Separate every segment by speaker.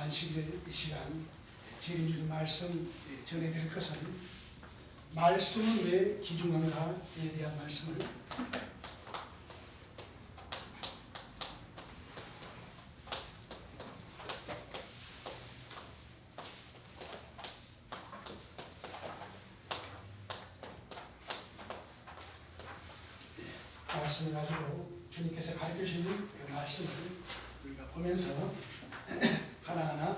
Speaker 1: 안식일 이 시간 재림주일 말씀 전해드릴 것은 말씀은 왜 귀중한가에 대한 말씀을 말씀을 가지고 주님께서 가르쳐 주신 그 말씀을 우리가 보면서 하나하나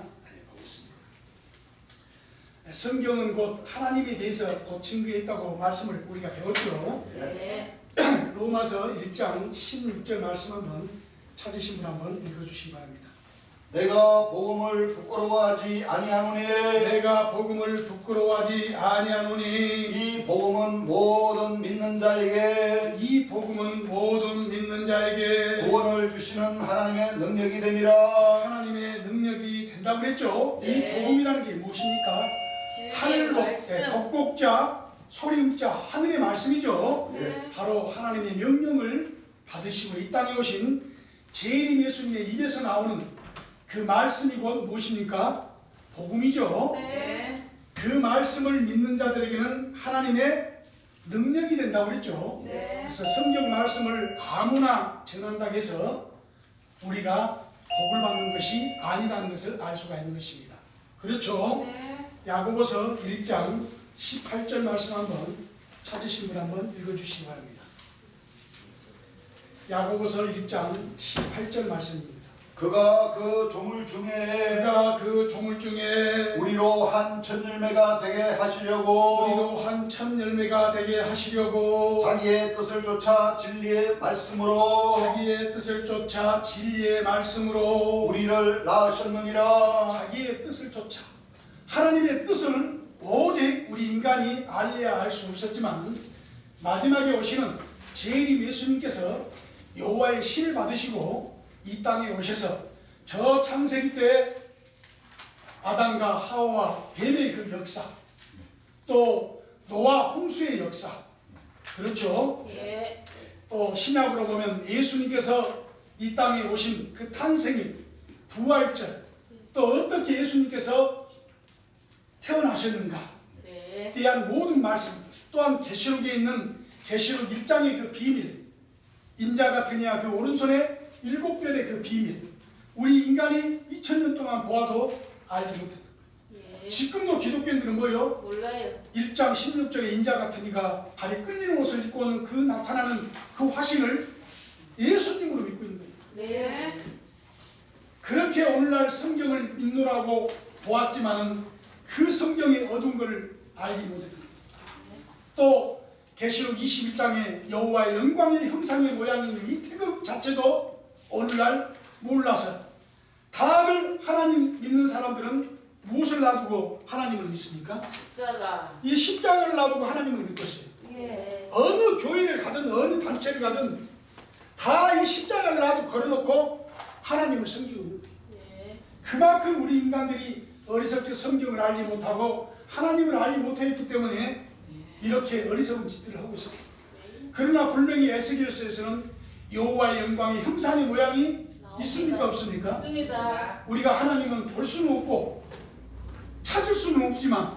Speaker 1: 보겠습니다. 성경은 곧 하나님에 대해서 곧 증거에 있다고 말씀을 우리가 배웠죠.
Speaker 2: 네.
Speaker 1: 로마서 1장 16절 말씀 한번 찾으신 분 한번 읽어주시기 바랍니다.
Speaker 3: 내가 복음을 부끄러워하지 아니하노니
Speaker 1: 내가 복음을 부끄러워하지 아니하노니
Speaker 3: 이 복음은 모든 믿는 자에게
Speaker 1: 이 복음은 모든 믿는 자에게
Speaker 3: 구원을 주시는 하나님의 능력이 됨이라.
Speaker 1: 하나님의 능력이 된다고 그랬죠.
Speaker 2: 네.
Speaker 1: 이 복음이라는 게 무엇입니까? 하늘로 덕복자 소림자 하늘의 말씀이죠.
Speaker 3: 네.
Speaker 1: 바로 하나님의 명령을 받으시고 이 땅에 오신 재림 예수님의 입에서 나오는 그 말씀이 곧 무엇입니까? 복음이죠.
Speaker 2: 네.
Speaker 1: 그 말씀을 믿는 자들에게는 하나님의 능력이 된다고 그랬죠.
Speaker 2: 네.
Speaker 1: 그래서 성경 말씀을 아무나 전한다고 해서 우리가 복을 받는 것이 아니라는 것을 알 수가 있는 것입니다. 그렇죠?
Speaker 2: 네.
Speaker 1: 야고보서 1장 18절 말씀 한번 찾으신 분 한번 읽어주시기 바랍니다. 야고보서 1장 18절 말씀입니다.
Speaker 3: 그가 그 조물 중에 우리로 한 첫 열매가 되게 하시려고
Speaker 1: 한 첫 열매가 되게 하시려고
Speaker 3: 자기의 뜻을 쫓아 진리의 말씀으로
Speaker 1: 자기의 뜻을 쫓아 진리의 말씀으로
Speaker 3: 우리를 낳으셨느니라.
Speaker 1: 자기의 뜻을 쫓아 하나님의 뜻을 오직 우리 인간이 알려야 할 수 없었지만 마지막에 오시는 재림 예수님께서 여호와의 신을 받으시고 이 땅에 오셔서 저 창세기 때 아담과 하와와 뱀의 그 역사, 또 노아 홍수의 역사, 그렇죠?
Speaker 2: 예.
Speaker 1: 또 신약으로 보면 예수님께서 이 땅에 오신 그 탄생일, 부활절, 또 어떻게 예수님께서 태어나셨는가
Speaker 2: 네.
Speaker 1: 대한 모든 말씀, 또한 계시록에 있는 계시록 1장의 그 비밀, 인자 같은 이와 그 오른손에 7별의 그 비밀, 우리 인간이 2000년 동안 보아도 알지 못했던
Speaker 2: 예.
Speaker 1: 지금도 기독교인들은 뭐요?
Speaker 2: 몰라요.
Speaker 1: 1장 16절에 인자 같은 이가 발에 끌리는 옷을 입고 오는 그 나타나는 그 화신을 예수님으로 믿고 있는 거예요.
Speaker 2: 네.
Speaker 1: 그렇게 오늘날 성경을 믿노라고 보았지만은 그 성경의 어두운 걸 알지 못했던 거예요. 또 계시록 21장에 여호와의 영광의 형상의 모양이 있는 이 태극 자체도 오늘날 몰라서 다들 하나님 믿는 사람들은 무엇을 놔두고 하나님을 믿습니까?
Speaker 2: 십자가.
Speaker 1: 이 십자가를 놔두고 하나님을 믿고 있어요.
Speaker 2: 예.
Speaker 1: 어느 교회를 가든 어느 단체를 가든 다 이 십자가를 놔두고 걸어놓고 하나님을 섬기고 있는 거예요.
Speaker 2: 예.
Speaker 1: 그만큼 우리 인간들이 어리석게 성경을 알지 못하고 하나님을 알지 못했기 때문에 이렇게 어리석은 짓들을 하고 있어요. 그러나 분명히 에스겔서에서는 여호와의 영광의 형상의 모양이 있습니까 없습니까?
Speaker 2: 있습니다.
Speaker 1: 우리가 하나님은 볼 수는 없고 찾을 수는 없지만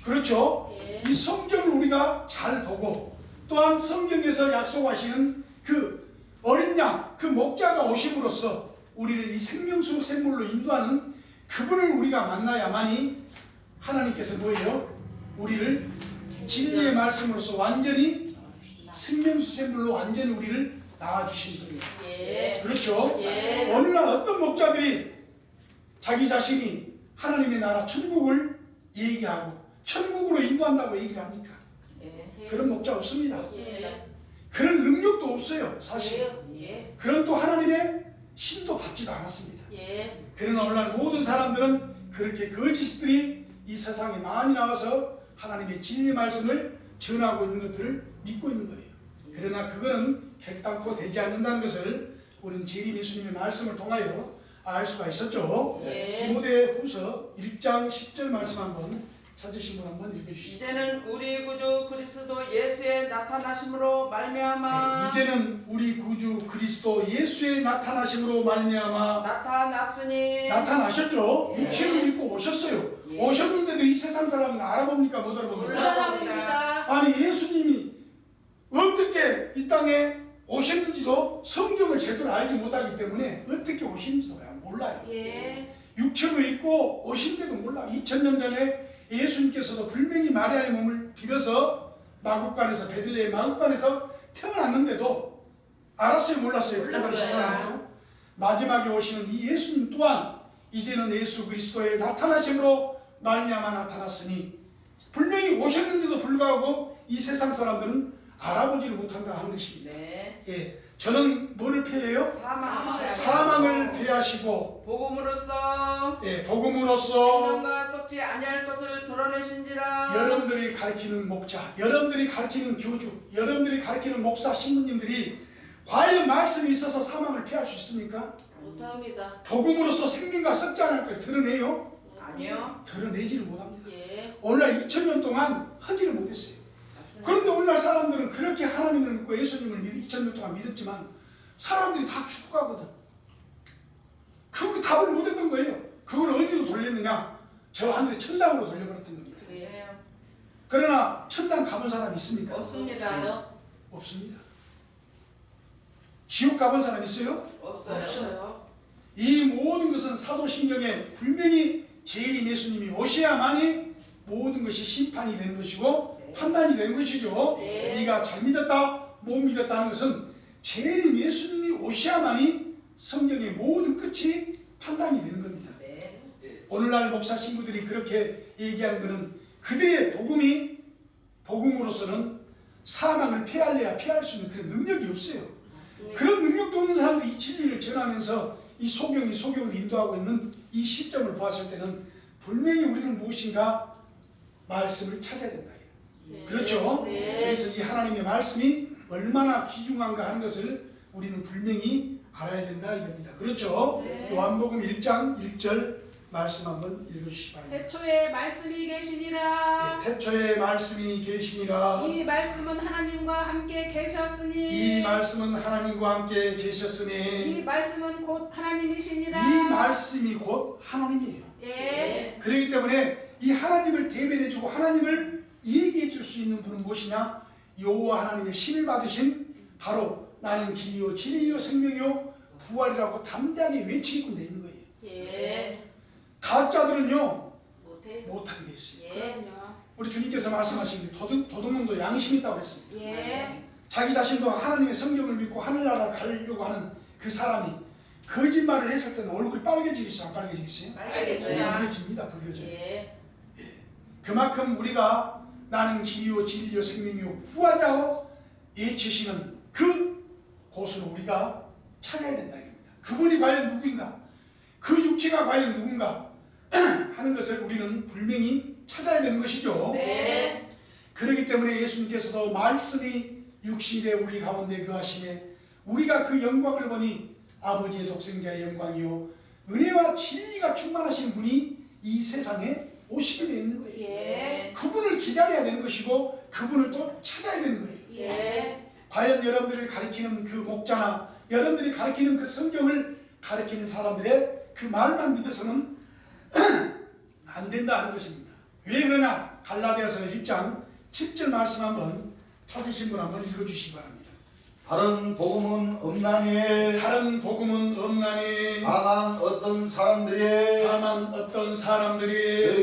Speaker 1: 그렇죠?
Speaker 2: 예.
Speaker 1: 이 성경을 우리가 잘 보고 또한 성경에서 약속하시는 그 어린 양, 그 목자가 오심으로써 우리를 이 생명수 샘물로 인도하는 그분을 우리가 만나야만이 하나님께서 뭐예요? 우리를 진리의 말씀으로서 완전히 생명수 샘물로 완전히 우리를 낳아주신 분이에요.
Speaker 2: 예.
Speaker 1: 그렇죠?
Speaker 2: 예.
Speaker 1: 오늘날 어떤 목자들이 자기 자신이 하나님의 나라 천국을 얘기하고 천국으로 인도한다고 얘기를 합니까?
Speaker 2: 예.
Speaker 1: 그런 목자 없습니다.
Speaker 2: 예.
Speaker 1: 그런 능력도 없어요, 사실.
Speaker 2: 예.
Speaker 1: 그런 또 하나님의 신도 받지도 않았습니다.
Speaker 2: 예.
Speaker 1: 그러나 오늘날 모든 사람들은 그렇게 거짓들이 이 세상에 많이 나와서 하나님의 진리 말씀을 전하고 있는 것들을 믿고 있는 거예요. 그러나 그거는 결단코 되지 않는다는 것을 우리는 재림 예수님의 말씀을 통하여 알 수가 있었죠.
Speaker 2: 예.
Speaker 1: 디모데 후서 1장 10절 말씀 한번 찾으신 분 한번 읽어주시죠.
Speaker 4: 이제는 우리 구주 그리스도 예수의 나타나심으로 말미암아
Speaker 1: 이제는 우리 구주 그리스도 예수의 나타나심으로 말미암아
Speaker 4: 나타났으니
Speaker 1: 나타나셨죠.
Speaker 2: 예.
Speaker 1: 육체를 입고 오셨어요.
Speaker 2: 예.
Speaker 1: 오셨는데도 이 세상 사람은 알아봅니까 못 알아봅니까?
Speaker 2: 올라갑니다.
Speaker 1: 아니 예수님이 어떻게 이 땅에 오셨는지도 성경을 제대로 알지 못하기 때문에 어떻게 오신지도 몰라요.
Speaker 2: 예.
Speaker 1: 육체로 입고 오신데도 몰라. 2000년 전에 예수님께서도 분명히 마리아의 몸을 빌어서 마국간에서 베들레헴 마국간에서 태어났는데도 알았어요 몰랐어요?
Speaker 2: 몰랐어요.
Speaker 1: 그 당시 사람도. 마지막에 오시는 이 예수님 또한 이제는 예수 그리스도의 나타나심으로 말미암아 나타났으니 분명히 오셨는데도 불구하고 이 세상 사람들은 알아보지를 못한다 하는 것입니다.
Speaker 4: 네.
Speaker 1: 예, 저는 뭐를 패해요? 사망을 패하시고
Speaker 4: 복음으로써
Speaker 1: 예, 복음으로써
Speaker 4: 생명과 썩지 아니할 것을 드러내신지라.
Speaker 1: 여러분들이 가르치는 목자, 여러분들이 가르치는 교주, 여러분들이 가르치는 목사, 신부님들이 과연 말씀이 있어서 사망을 피할 수 있습니까?
Speaker 2: 못합니다.
Speaker 1: 복음으로써 생명과 썩지 않을 걸 드러내요?
Speaker 4: 아니요.
Speaker 1: 드러내지를 못합니다.
Speaker 2: 예.
Speaker 1: 오늘날 2000년 동안 하지를 못했어요.
Speaker 2: 맞습니다.
Speaker 1: 그런데 오늘날 사람들은 그렇게 하나님을 믿고 예수님을 2000년 동안 믿었지만 사람들이 다 죽어가거든. 그 답을 못했던 거예요. 그걸 어디로 돌렸느냐? 저 하늘의 천당으로 돌려버렸던 겁니다.
Speaker 2: 그래요.
Speaker 4: 네.
Speaker 1: 그러나 천당 가본 사람 있습니까?
Speaker 4: 없습니다.
Speaker 2: 없어요.
Speaker 1: 없습니다. 지옥 가본 사람 있어요?
Speaker 4: 없어요.
Speaker 2: 없어요.
Speaker 1: 이 모든 것은 사도신경에 분명히 재림 예수님이 오셔야만이 모든 것이 심판이 되는 것이고
Speaker 4: 네.
Speaker 1: 판단이 되는 것이죠.
Speaker 2: 네.
Speaker 1: 네가 잘 믿었다 못 믿었다 하는 것은 재림 예수님이 오셔야만이 성경의 모든 끝이 판단이 되는 겁니다.
Speaker 4: 네.
Speaker 1: 예, 오늘날 목사 신부들이 그렇게 얘기하는 것은 그들의 복음으로서는 사망을 피할래야 피할 수 있는 그런 능력이 없어요.
Speaker 2: 맞습니다.
Speaker 1: 그런 능력도 없는 사람들이 이 진리를 전하면서 이 소경을 인도하고 있는 이 시점을 보았을 때는 분명히 우리는 무엇인가 말씀을 찾아야 된다.
Speaker 2: 네.
Speaker 1: 그렇죠?
Speaker 2: 네.
Speaker 1: 그래서 이 하나님의 말씀이 얼마나 귀중한가 하는 것을 우리는 분명히 알아야 된다 이겁니다. 그렇죠?
Speaker 2: 네.
Speaker 1: 요한복음 1장 1절 말씀 한번 읽어주시기 바랍니다.
Speaker 5: 태초에 말씀이 계시니라.
Speaker 1: 예, 태초에 말씀이 계시니라.
Speaker 5: 이 말씀은 하나님과 함께 계셨으니.
Speaker 1: 이 말씀은 하나님과 함께
Speaker 5: 이
Speaker 1: 계셨으니
Speaker 5: 말씀은 곧 하나님이시니라.
Speaker 1: 이 말씀이 곧 하나님이에요.
Speaker 5: 예.
Speaker 1: 그렇기 때문에 이 하나님을 대변해주고 하나님을 얘기해 줄 수 있는 분은 무엇이냐? 여호와 하나님의 신을 받으신 바로 나는 길이요 진리요 생명이요 부활이라고 담대하게 외치고 돼 있는 거예요.
Speaker 2: 예.
Speaker 1: 가짜들은요
Speaker 2: 못해.
Speaker 1: 못하게 돼 있어요.
Speaker 2: 예.
Speaker 5: 그럼요.
Speaker 1: 우리 주님께서 말씀하신 도둑놈도 양심이 있다고 했습니다.
Speaker 5: 예.
Speaker 1: 자기 자신도 하나님의 성경을 믿고 하늘나라를 가려고 하는 그 사람이 거짓말을 했을 때는 얼굴이 빨개지겠어요? 안 빨개지겠어요?
Speaker 2: 빨개져요.
Speaker 1: 빨개집니다. 불교죠.
Speaker 2: 예.
Speaker 1: 그만큼 우리가 나는 길이요 진리요 생명이요 부활이라고 외치시는 그 곳으로 우리가 찾아야 된다. 그분이 과연 누구인가? 그 육체가 과연 누군가? 하는 것을 우리는 분명히 찾아야 되는 것이죠.
Speaker 2: 네.
Speaker 1: 그렇기 때문에 예수님께서도 말씀이 육신에 우리 가운데 거하심에 우리가 그 영광을 보니 아버지의 독생자의 영광이요 은혜와 진리가 충만하신 분이 이 세상에 오시게 되어 있는 거예요.
Speaker 5: 예.
Speaker 1: 그분을 기다려야 되는 것이고 그분을 또 찾아야 되는 거예요.
Speaker 2: 예.
Speaker 1: 과연 여러분들을 가리키는 그 목자나 여러분들이 가리키는 그 성경을 가리키는 사람들의 그 말만 믿어서는 안 된다는 것입니다. 왜 그러냐? 갈라디아서 1장 7절 말씀 한번 찾으신 분 한번 읽어주시기 바랍니다.
Speaker 3: 다른 복음은 없나니
Speaker 1: 다른 복음은 없나니
Speaker 3: 다만 어떤 사람들이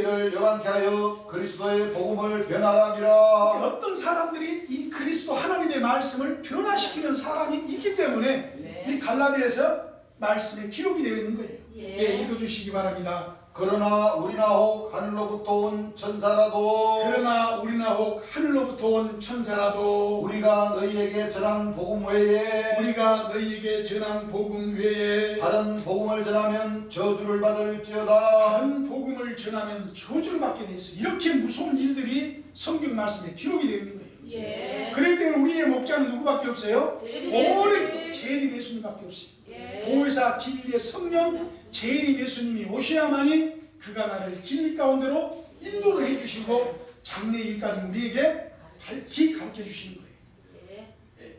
Speaker 3: 너희를 열한케 하여 그리스도의 복음을 변하람이라.
Speaker 1: 어떤 사람들이 이 그리스도 하나님의 말씀을 변화시키는 사람이 있기 때문에
Speaker 4: 네.
Speaker 1: 이 갈라디아서 말씀에 기록이 되어 있는 거예요.
Speaker 2: 예.
Speaker 1: 예, 읽어주시기 바랍니다.
Speaker 3: 그러나 우리나 혹 하늘로부터 온 천사라도
Speaker 1: 그러나 우리나 혹 하늘로부터 온 천사라도
Speaker 3: 우리가 너희에게 전한 복음 외에
Speaker 1: 우리가 너희에게 전한 복음 외에
Speaker 3: 다른 복음을 전하면 저주를 받을지어다.
Speaker 1: 다른 복음을 전하면 저주를 받게 돼 있어요. 이렇게 무서운 일들이 성경 말씀에 기록이 되어 있는 거예요.
Speaker 2: 예.
Speaker 1: 그렇기 때문에 우리의 목자는 누구밖에 없어요?
Speaker 2: 재림
Speaker 1: 오직 재림 예수님밖에 없어요.
Speaker 5: 예.
Speaker 1: 보혜사 진리의 성령 재림 예수님이 오셔야만이 그가 나를 진리 가운데로 인도를 해주시고 장래일까지 우리에게 밝히 가르쳐 주시는 거예요.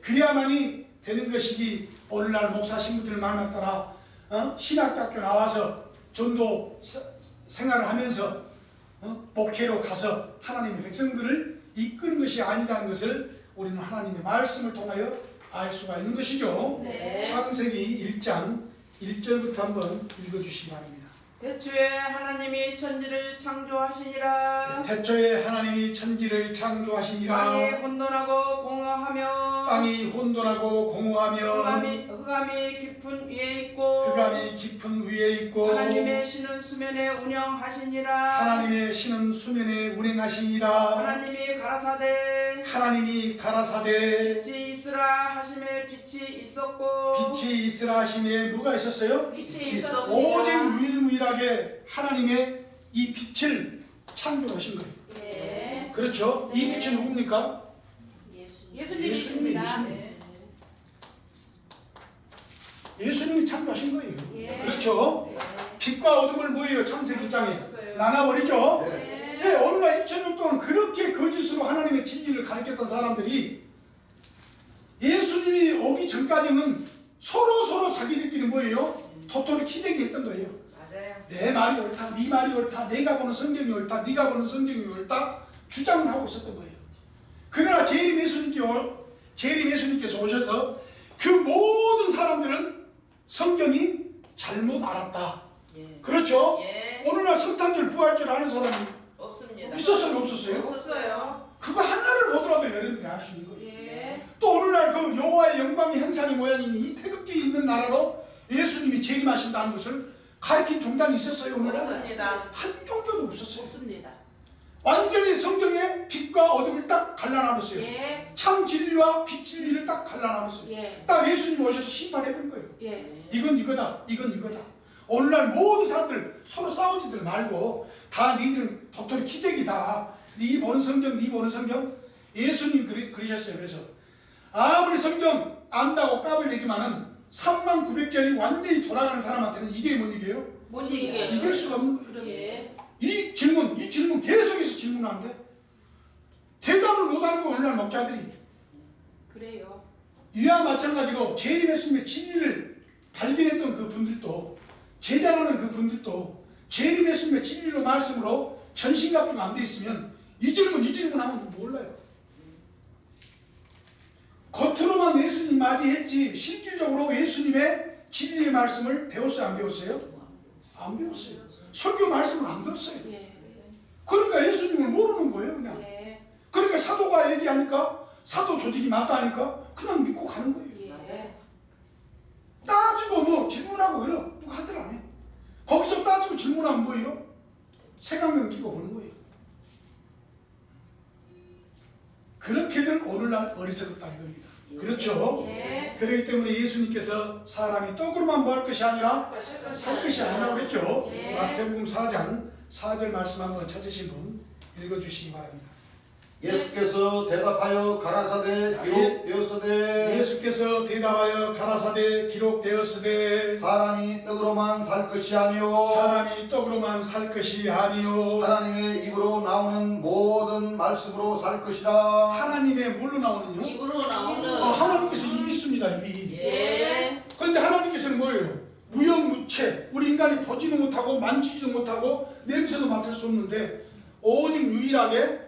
Speaker 1: 그래야만이 되는 것이지 오늘날 목사 신부들 만났더라 신학대학교 나와서 전도 생활을 하면서 목회로 가서 하나님의 백성들을 이끄는 것이 아니다는 것을 우리는 하나님의 말씀을 통하여 알 수가 있는 것이죠.
Speaker 2: 네.
Speaker 1: 창세기 1장 1절부터 한번 읽어주시기 바랍니다.
Speaker 4: 대초에 하나님이 천지를 창조하시니라.
Speaker 1: 태초에 하나님이 천지를 창조하시니라.
Speaker 4: 땅이 혼돈하고 공허하며
Speaker 1: 땅이 혼돈하고 공허하며
Speaker 4: 흑암이 깊은 위에 있고
Speaker 1: 흑암이 깊은 위에 있고
Speaker 4: 하나님의 신은 수면에 운영하시니라.
Speaker 1: 하나님의 신은 수면에 운행하시니라.
Speaker 4: 하나님이 가라사대 빛이 있으라 하심에 빛이 있었고
Speaker 1: 빛이 있으라 하심에 뭐가 있었어요?
Speaker 2: 빛이 있었습니다.
Speaker 1: 오직 유일무이하게 하나님의 이 빛을 창조하신 거예요.
Speaker 2: 예.
Speaker 1: 그렇죠? 이 빛이 누굽니까?
Speaker 5: 예수님이십니다.
Speaker 1: 예수님이 창조하신 거예요.
Speaker 5: 예.
Speaker 1: 그렇죠? 빛과 어둠을 뭐예요? 창세기 1장에 나눠버리죠?
Speaker 3: 네.
Speaker 1: 네, 오늘날 2000년 동안 그렇게 거짓으로 하나님의 진리를 가르쳤던 사람들이 예수님이 오기 전까지는 서로 자기들끼리 뭐예요? 도토리 키재기 했던 거예요.
Speaker 4: 맞아요.
Speaker 1: 내 말이 옳다, 네 말이 옳다, 내가 보는 성경이 옳다, 네가 보는 성경이 옳다 주장을 하고 있었던 거예요. 그러나 재림 예수님께서 오셔서 그 모든 사람들은 성경이 잘못 알았다.
Speaker 2: 예.
Speaker 1: 그렇죠?
Speaker 2: 예.
Speaker 1: 오늘날 성탄절 부활 줄 아는 사람이
Speaker 2: 없습니다.
Speaker 1: 있었어요, 없었어요?
Speaker 2: 없었어요.
Speaker 1: 그거 하나를 보더라도 여러분들이 알 수 있는 거예요.
Speaker 5: 예.
Speaker 1: 또 오늘날 그 여호와의 영광의 형상의 모양인 이 태극기 있는 나라로 예수님이 재림하신다는 것을 가르친 종단이 있었어요. 오늘날
Speaker 2: 없습니다.
Speaker 1: 한 종교도 없었어요.
Speaker 5: 없습니다.
Speaker 1: 완전히 성경의 빛과 어둠을 딱 갈라나눴어요.
Speaker 5: 예.
Speaker 1: 참 진리와 빛 진리를 딱 갈라나눴어요.
Speaker 5: 예.
Speaker 1: 딱 예수님 오셔서 심판해버린 거예요.
Speaker 5: 예.
Speaker 1: 이건 이거다, 이건 이거다. 오늘날 모든 사람들 서로 싸우지들 말고 다 니들은 도토리 키재기다. 니 보는 성경, 니 보는 성경. 예수님 그러셨어요. 그래서 아무리 성경 안다고 까불 내지만은 3900짜리 완전히 돌아가는 사람한테는 이게 뭔 얘기예요?
Speaker 5: 뭔 얘기예요?
Speaker 1: 이길 수가 없는 거예요.
Speaker 2: 예.
Speaker 1: 이 질문 계속해서 질문하는데 대답을 못하는 거 오늘날 목자들이.
Speaker 5: 그래요.
Speaker 1: 이와 마찬가지로 재림 예수님의 진리를 발견했던 그 분들도 제자라는 그 분들도 재림 예수님의 진리로 말씀으로 전신갑주가 안 돼 있으면 이 질문 하면 몰라요. 겉으로만 예수님 맞이했지 실질적으로 예수님의 진리의 말씀을 배웠어요? 안 배웠어요? 안 배웠어요. 설교 말씀을 안 들었어요.
Speaker 5: 예.
Speaker 1: 그러니까 예수님을 모르는 거예요 그냥.
Speaker 5: 예.
Speaker 1: 그러니까 사도가 얘기하니까 사도 조직이 맞다니까 그냥 믿고 가는 거예요.
Speaker 5: 예.
Speaker 1: 따지고 뭐 질문하고 이러 누가 하들 안 해. 거기서 따지고 질문하면 뭐예요? 색안경 끼고 오는 거예요. 그렇게들 오늘날 어리석었다 이겁니다. 그렇죠?
Speaker 5: 예.
Speaker 1: 그렇기 때문에 예수님께서 사람이 떡으로만 뭐 할 것이 아니라 살 것이 아니라고 그랬죠.
Speaker 5: 예.
Speaker 1: 마태복음 4장 4절 말씀 한번 찾으신 분 읽어주시기 바랍니다.
Speaker 3: 예수께서 대답하여 가라사대 기록되었으되
Speaker 1: 예수께서 대답하여 가라사대 기록되었으되
Speaker 3: 사람이 떡으로만 살 것이 아니요
Speaker 1: 사람이 떡으로만 살 것이 아니요
Speaker 3: 하나님의 입으로 나오는 모든 말씀으로 살 것이라.
Speaker 1: 하나님의 뭘로 나오는요?
Speaker 2: 입으로 나오는
Speaker 1: 하나님께서 입이 있습니다. 입이.
Speaker 2: 예.
Speaker 1: 그런데 하나님께서는 뭐예요? 무형무체, 우리 인간이 보지도 못하고 만지지도 못하고 냄새도 맡을 수 없는데 오직 유일하게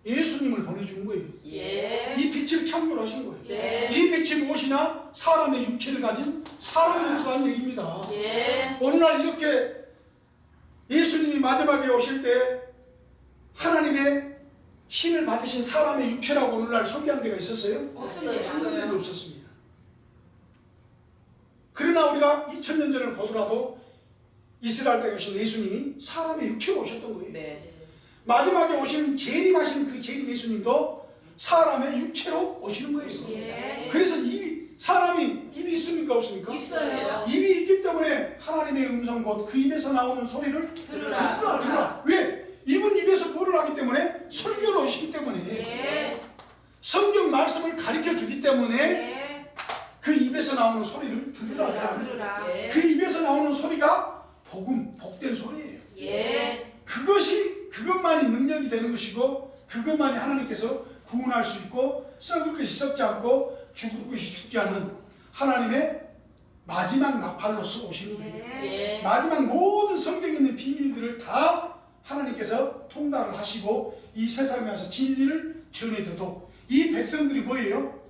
Speaker 1: 예수님을 보내준 거예요.
Speaker 2: 예.
Speaker 1: 이 빛을 창조하신 거예요.
Speaker 2: 예.
Speaker 1: 이 빛이 무엇이나 사람의 육체를 가진 사람이 들어간 얘기입니다.
Speaker 2: 예.
Speaker 1: 오늘날 이렇게 예수님이 마지막에 오실 때 하나님의 신을 받으신 사람의 육체라고 오늘날 소개한 데가 있었어요?
Speaker 2: 없어요.
Speaker 1: 한 군데도 없었습니다. 그러나 우리가 2000년 전을 보더라도 이스라엘 땅에 오신 예수님이 사람의 육체로 오셨던 거예요.
Speaker 2: 네.
Speaker 1: 마지막에 오신 재림하신 그 재림 예수님도 사람의 육체로 오시는 거예요.
Speaker 5: 예.
Speaker 1: 그래서 사람이 입이 있습니까 없습니까?
Speaker 5: 있어요.
Speaker 1: 입이 있기 때문에 하나님의 음성 곧 그 입에서 나오는 소리를 들으라. 왜? 입은 입에서 뭐를 하기 때문에 설교를 하시기 때문에
Speaker 5: 예.
Speaker 1: 성경 말씀을 가르쳐 주기 때문에
Speaker 5: 예.
Speaker 1: 그 입에서 나오는 소리를 들으라.
Speaker 5: 들으라.
Speaker 2: 예.
Speaker 1: 그 입에서 나오는 소리가 복음, 복된 소리예요.
Speaker 2: 예.
Speaker 1: 그것만 것이고 그것만이 하나님께서 구원할 수 있고 썩을 것이 썩지 않고 죽을 것이 죽지 않는 하나님의 마지막 나팔로서 오시는 거예요.
Speaker 2: 예.
Speaker 1: 마지막 모든 성경에 있는 비밀들을 다 하나님께서 통달을 하시고 이 세상에 와서 진리를 전해줘도 이 백성들이 뭐예요?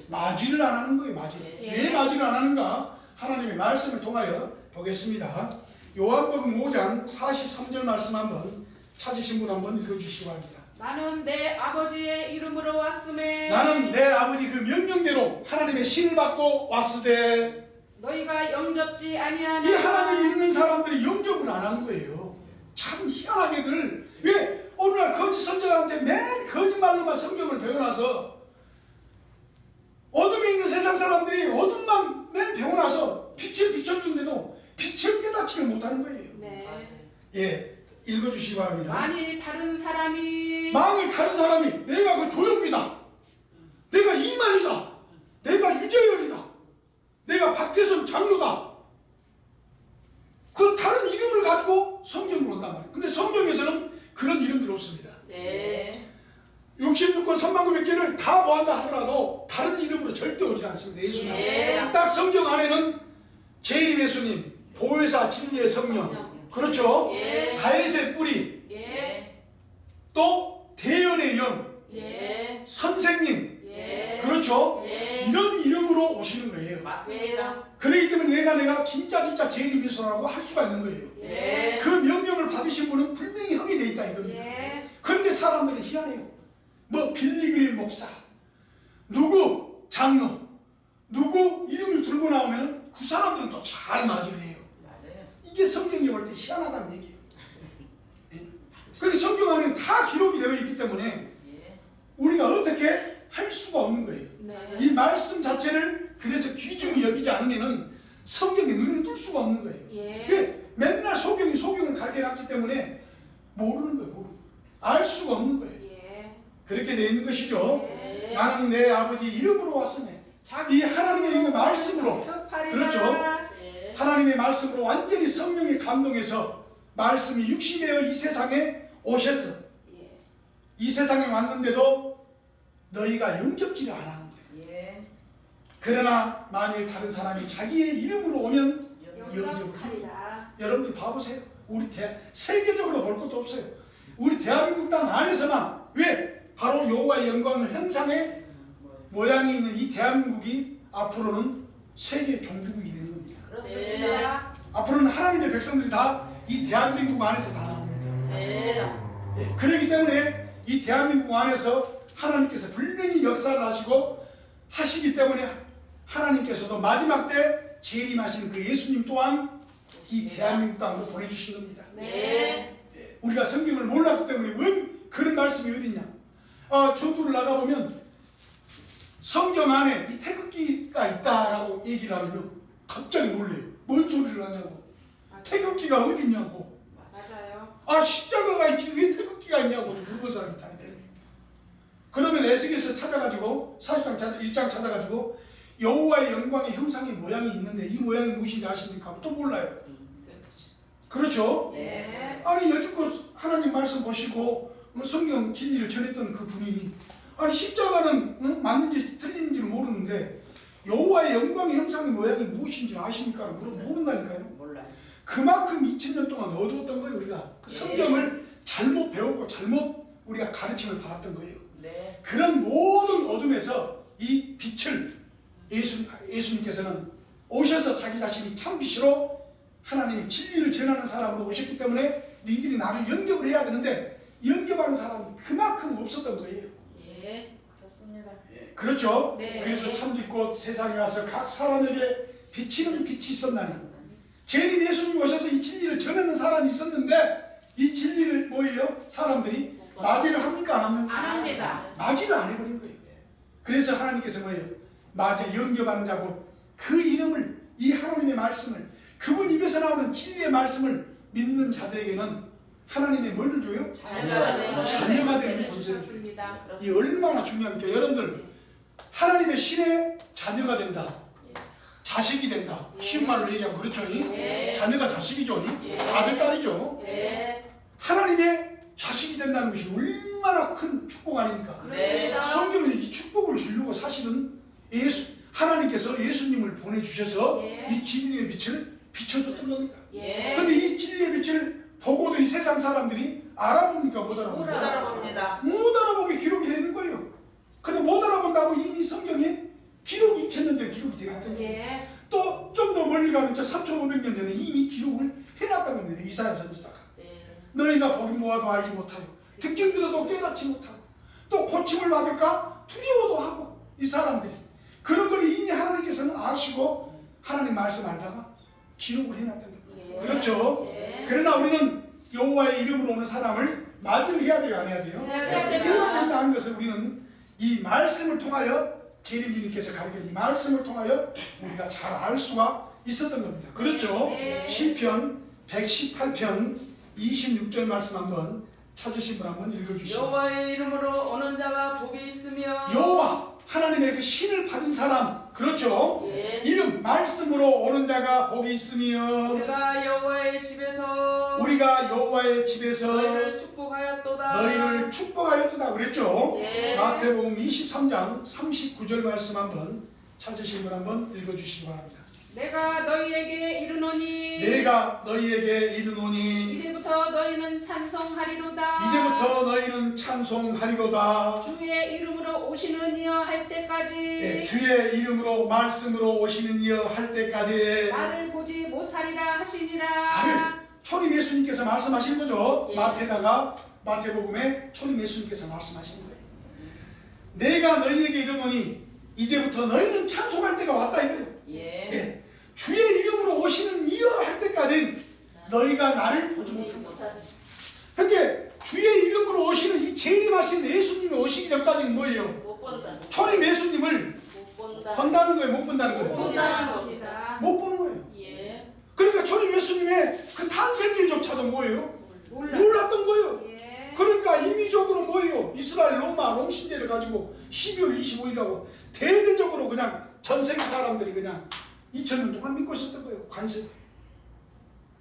Speaker 1: 마지를 안 하는 거예요. 마지.
Speaker 2: 예.
Speaker 1: 왜 마지를 안 하는가? 하나님의 말씀을 통하여 보겠습니다. 요한복음 5장 43절 말씀 한번 찾으신 분 한번 읽어주시기 바랍니다.
Speaker 4: 나는 내 아버지의 이름으로 왔음에
Speaker 1: 나는 내 아버지 그 명령대로 하나님의 신을 받고 왔으되
Speaker 4: 너희가 영접지 아니하나
Speaker 1: 이 하나님 믿는 사람들이 영접을 안 하는 거예요. 참 희한하게들 왜 오늘날 거짓 선자한테 맨 거짓말로만 성경을 배워놔서 어둠에 있는 세상 사람들이 어둠만 맨 배워놔서 빛을 비춰주는데도 빛을 깨닫지를 못하는 거예요.
Speaker 5: 네.
Speaker 1: 예, 읽어주시기 바랍니다.
Speaker 4: 만일 다른 사람이
Speaker 1: 내가 그 조영기다, 내가 이만이다, 내가 유재열이다, 내가 박태선 장로다, 그 다른 이름을 가지고 성경으로 온단 말이에요. 근데 성경에서는 그런 이름들이 없습니다.
Speaker 2: 네.
Speaker 1: 66권 3900개를 다 모한다 하더라도 다른 이름으로 절대 오지 않습니다. 예수님.
Speaker 2: 예.
Speaker 1: 딱 성경 안에는 재림 예수님, 보혜사 진리의 성령, 그렇죠?
Speaker 2: 예.
Speaker 1: 다윗의 뿌리,
Speaker 5: 예.
Speaker 1: 또 대연의 영,
Speaker 2: 예.
Speaker 1: 선생님,
Speaker 2: 예.
Speaker 1: 그렇죠?
Speaker 2: 예.
Speaker 1: 이런 이름으로 오시는 거예요.
Speaker 4: 맞습니다.
Speaker 1: 그렇기 때문에 내가 진짜 재림 예수라고 할 수가 있는 거예요.
Speaker 2: 예.
Speaker 1: 그 명령을 받으신 분은 분명히 형이 돼 있다 이겁니다.
Speaker 5: 예.
Speaker 1: 그런데 사람들이 희한해요. 뭐 빌리그릴 목사, 누구 장로, 누구 이름을 들고 나오면 그 사람들은 또 잘 맞으려 해요.
Speaker 2: 맞아요.
Speaker 1: 이게 성경에 볼 때 희한하다는 얘기예요. 예? 그런데 성경 안에는 다 기록이 되어 있기 때문에
Speaker 2: 예.
Speaker 1: 우리가 어떻게 할 수가 없는 거예요.
Speaker 5: 네.
Speaker 1: 이 말씀 자체를 그래서 귀중히 여기지 않으면은 성경에 눈을 뜰 수가 없는 거예요.
Speaker 5: 예.
Speaker 1: 왜? 맨날 소경을 가르쳐놨기 때문에 모르는 거예요. 모르는 거예요. 알 수가 없는 거예요.
Speaker 5: 예.
Speaker 1: 그렇게 되어 있는 것이죠.
Speaker 2: 예.
Speaker 1: 나는 내 아버지 이름으로 왔으니 이 하나님의 이 말씀으로, 그렇죠?
Speaker 2: 예.
Speaker 1: 하나님의 말씀으로 완전히 성령에 감동해서 말씀이 육신이 되어 이 세상에 오셔서
Speaker 5: 예.
Speaker 1: 이 세상에 왔는데도 너희가 영접지를 안 하는 거예요.
Speaker 2: 예.
Speaker 1: 그러나 만일 다른 사람이 자기의 이름으로 오면
Speaker 5: 영접하리라.
Speaker 1: 여러분들 봐보세요. 우리 세계적으로 볼 것도 없어요. 우리 대한민국 땅 안에서만 왜? 바로 여호와의 영광을 형상의 모양이 있는 이 대한민국이 앞으로는 세계 종주국이 되는 겁니다.
Speaker 2: 그렇습니다.
Speaker 1: 앞으로는 하나님의 백성들이 다 이 대한민국 안에서 다 나옵니다.
Speaker 2: 예.
Speaker 1: 예, 그렇기 때문에 이 대한민국 안에서 하나님께서 분명히 역사를 하시기 때문에 하나님께서도 마지막 때 재림하시는 그 예수님 또한 이 대한민국 땅으로 보내주신 겁니다.
Speaker 2: 네.
Speaker 1: 예, 우리가 성경을 몰랐기 때문에 웬 그런 말씀이 어딨냐. 전도를 나가보면 성경 안에 이 태극기가 있다라고 얘기를 하면요 갑자기 놀래요. 뭔 소리를 하냐고. 태극기가 어디 있냐고.
Speaker 5: 맞아요.
Speaker 1: 십자가가 있지 왜 태극기가 있냐고 물어본 사람이 있다니까요. 그러면 에스겔서 찾아가지고 1장 찾아가지고 여호와의 영광의 형상의 모양이 있는데 이 모양이 무엇인지 아십니까? 또 몰라요. 그렇죠?
Speaker 5: 예.
Speaker 1: 아니 여지껏 하나님 말씀 보시고 성경 진리를 전했던 그 분이 십자가는 맞는지 틀린지는 모르는데 여호와의 영광의 형상의 모양이 무엇인지 아십니까? 모른다니까요.
Speaker 2: 몰라요.
Speaker 1: 그만큼 2000년 동안 어두웠던 거예요. 우리가 그 성경을 잘못 배웠고 잘못 우리가 가르침을 받았던 거예요.
Speaker 2: 네.
Speaker 1: 그런 모든 어둠에서 이 빛을 예수님께서는 오셔서 자기 자신이 참 빛으로 하나님의 진리를 전하는 사람으로 오셨기 때문에 너희들이 나를 영접을 해야 되는데 영접하는 사람이 그만큼 없었던 거예요.
Speaker 2: 예. 그렇습니다.
Speaker 1: 예, 그렇죠?
Speaker 5: 네.
Speaker 1: 그래서 참빛꽃 세상에 와서 각 사람에게 비치는 빛이 있었나니 재림 예수님이 오셔서 이 진리를 전하는 사람이 있었는데 이 진리를 뭐예요? 사람들이 맞이를 합니까? 안 합니까?
Speaker 5: 안 합니다.
Speaker 1: 맞이를 안 해버린 거예요. 그래서 하나님께서 뭐예요? 맞아 영접하는 자고 그 이름을 이 하나님의 말씀을 그분 입에서 나오는 진리의 말씀을 믿는 자들에게는 하나님의 뭘 줘요? 자녀가 되는 권세를
Speaker 5: 주셨습니다.
Speaker 1: 이 얼마나 중요합니까? 여러분들 하나님의 신의 자녀가 된다. 자식이 된다. 쉬운 말로 얘기하면 그렇죠?
Speaker 2: 예.
Speaker 1: 자녀가 자식이죠.
Speaker 2: 예.
Speaker 1: 아들, 딸이죠.
Speaker 2: 예.
Speaker 1: 하나님의 자식이 된다는 것이 얼마나 얼마나 큰 축복 아닙니까?
Speaker 2: 그렇습니다.
Speaker 1: 성경에 이 축복을 주려고 사실은 하나님께서 예수님을 보내주셔서
Speaker 5: 예.
Speaker 1: 이 진리의 빛을 비춰줬던 겁니다.
Speaker 5: 예.
Speaker 1: 근데 이 진리의 빛을 보고도 이 세상 사람들이 알아봅니까? 못
Speaker 4: 못
Speaker 1: 알아봅니까?
Speaker 4: 알아봅니다.
Speaker 1: 못 알아보게 기록이 되어 있는 거예요. 근데 못 알아본다고 이미 성경에 기록이 2000년 전에 기록이 되어 있던 거예요.
Speaker 5: 예.
Speaker 1: 또 좀 더 멀리 가면 3500년 전에 이미 기록을 해놨던 겁니다. 이사야 선지자가.
Speaker 2: 네.
Speaker 1: 너희가 보긴 보아도 알지 못하고 듣긴 들어도 깨닫지 못하고 또 고침을 받을까 두려워도 하고 이 사람들이 그런 걸 이미 하나님께서는 아시고 하나님 말씀 알다가 기록을 해놨던 겁니다.
Speaker 5: 예.
Speaker 1: 그렇죠?
Speaker 2: 예.
Speaker 1: 그러나 우리는 여호와의 이름으로 오는 사람을 맞이를 해야 돼요? 안 해야 돼요?
Speaker 2: 해야 됩니다.
Speaker 1: 해야 된다는 것을 우리는 이 말씀을 통하여 재림주님께서 가르친 이 말씀을 통하여 우리가 잘 알 수가 있었던 겁니다. 그렇죠?
Speaker 2: 네.
Speaker 1: 시편 118편 26절 말씀 한번 찾으신 분 한번 읽어주시죠.
Speaker 4: 여호와의 이름으로 오는 자가 복이 있으며
Speaker 1: 여호와 하나님의 그 신을 받은 사람 그렇죠?
Speaker 2: 예.
Speaker 1: 이름 말씀으로 오는 자가 복이 있으며
Speaker 4: 우리가 여호와의 집에서
Speaker 1: 너희를
Speaker 4: 축복하였도다.
Speaker 1: 너희를 축복하였다 그랬죠?
Speaker 2: 예.
Speaker 1: 마태복음 23장 39절 말씀 한번 찾으신 분 한번 읽어주시기 바랍니다.
Speaker 5: 내가 너희에게 이르노니
Speaker 1: 내가 너희에게 이르노니
Speaker 5: 이제부터 너희는 찬송하리로다.
Speaker 1: 이제부터 너희는 찬송하리로다.
Speaker 5: 주의 이름으로 오시는 이여 할 때까지
Speaker 1: 네, 주의 이름으로 말씀으로 오시는 이여 할 때까지
Speaker 5: 나를 보지 못하리라 하시니라.
Speaker 1: 나를 초림 예수님께서 말씀하신 거죠.
Speaker 2: 예.
Speaker 1: 마태복음에 초림 예수님께서 말씀하시는 거예요. 내가 너희에게 이르노니 이제부터 너희는 찬송할 때가 왔다 이거예요.
Speaker 4: 예.
Speaker 1: 예. 주의 이름으로 오시는 이여 할 때까지 너희가 나를 보지 못한다. 그러니까 주의 이름으로 오시는 이 재림하신 예수님이 오시기 전까지는 뭐예요?
Speaker 2: 못 본다.
Speaker 1: 초림 예수님을
Speaker 2: 못 본다.
Speaker 1: 본다는 거예요? 못 본다는
Speaker 5: 못
Speaker 1: 거예요?
Speaker 5: 본다는 겁니다.
Speaker 1: 못 보는 거예요.
Speaker 2: 예.
Speaker 1: 그러니까 초림 예수님의 그 탄생일조차도 뭐예요? 몰랐던 거예요.
Speaker 5: 예.
Speaker 1: 그러니까 임의적으로 뭐예요? 이스라엘 로마 롱신대를 가지고 12월 25일이라고 대대적으로 그냥 전 세계 사람들이 그냥 2000년 동안 믿고 있었던 거예요. 관세.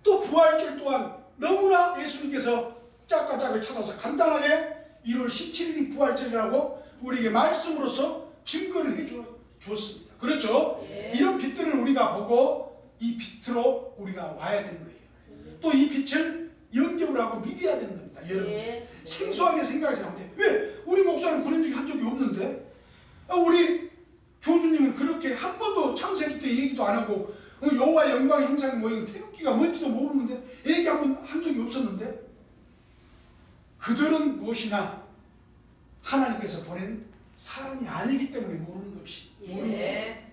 Speaker 1: 또 부활절 또한 너무나 예수님께서 짝과 짝을 찾아서 간단하게 1월 17일이 부활절이라고 우리에게 말씀으로서 증거를 해 주었습니다. 그렇죠?
Speaker 2: 예.
Speaker 1: 이런 빛들을 우리가 보고 이 빛으로 우리가 와야 되는 거예요. 또 이 빛을 영접을 하고 믿어야 되는 겁니다. 여러분.
Speaker 2: 예.
Speaker 1: 생소하게 생각해서 안 돼. 왜? 우리 목사는 그런 얘기 한 적이 없는데? 우리 교주님은 그렇게 한 번도 창세기 때 얘기도 안 하고 여호와의 영광의 형상이 모인 태극기가 뭔지도 모르는데 얘기 한 번 한 적이 없었는데 그들은 무엇이나 하나님께서 보낸 사람이 아니기 때문에 모르는 것이 모르는 거예요.
Speaker 4: 예.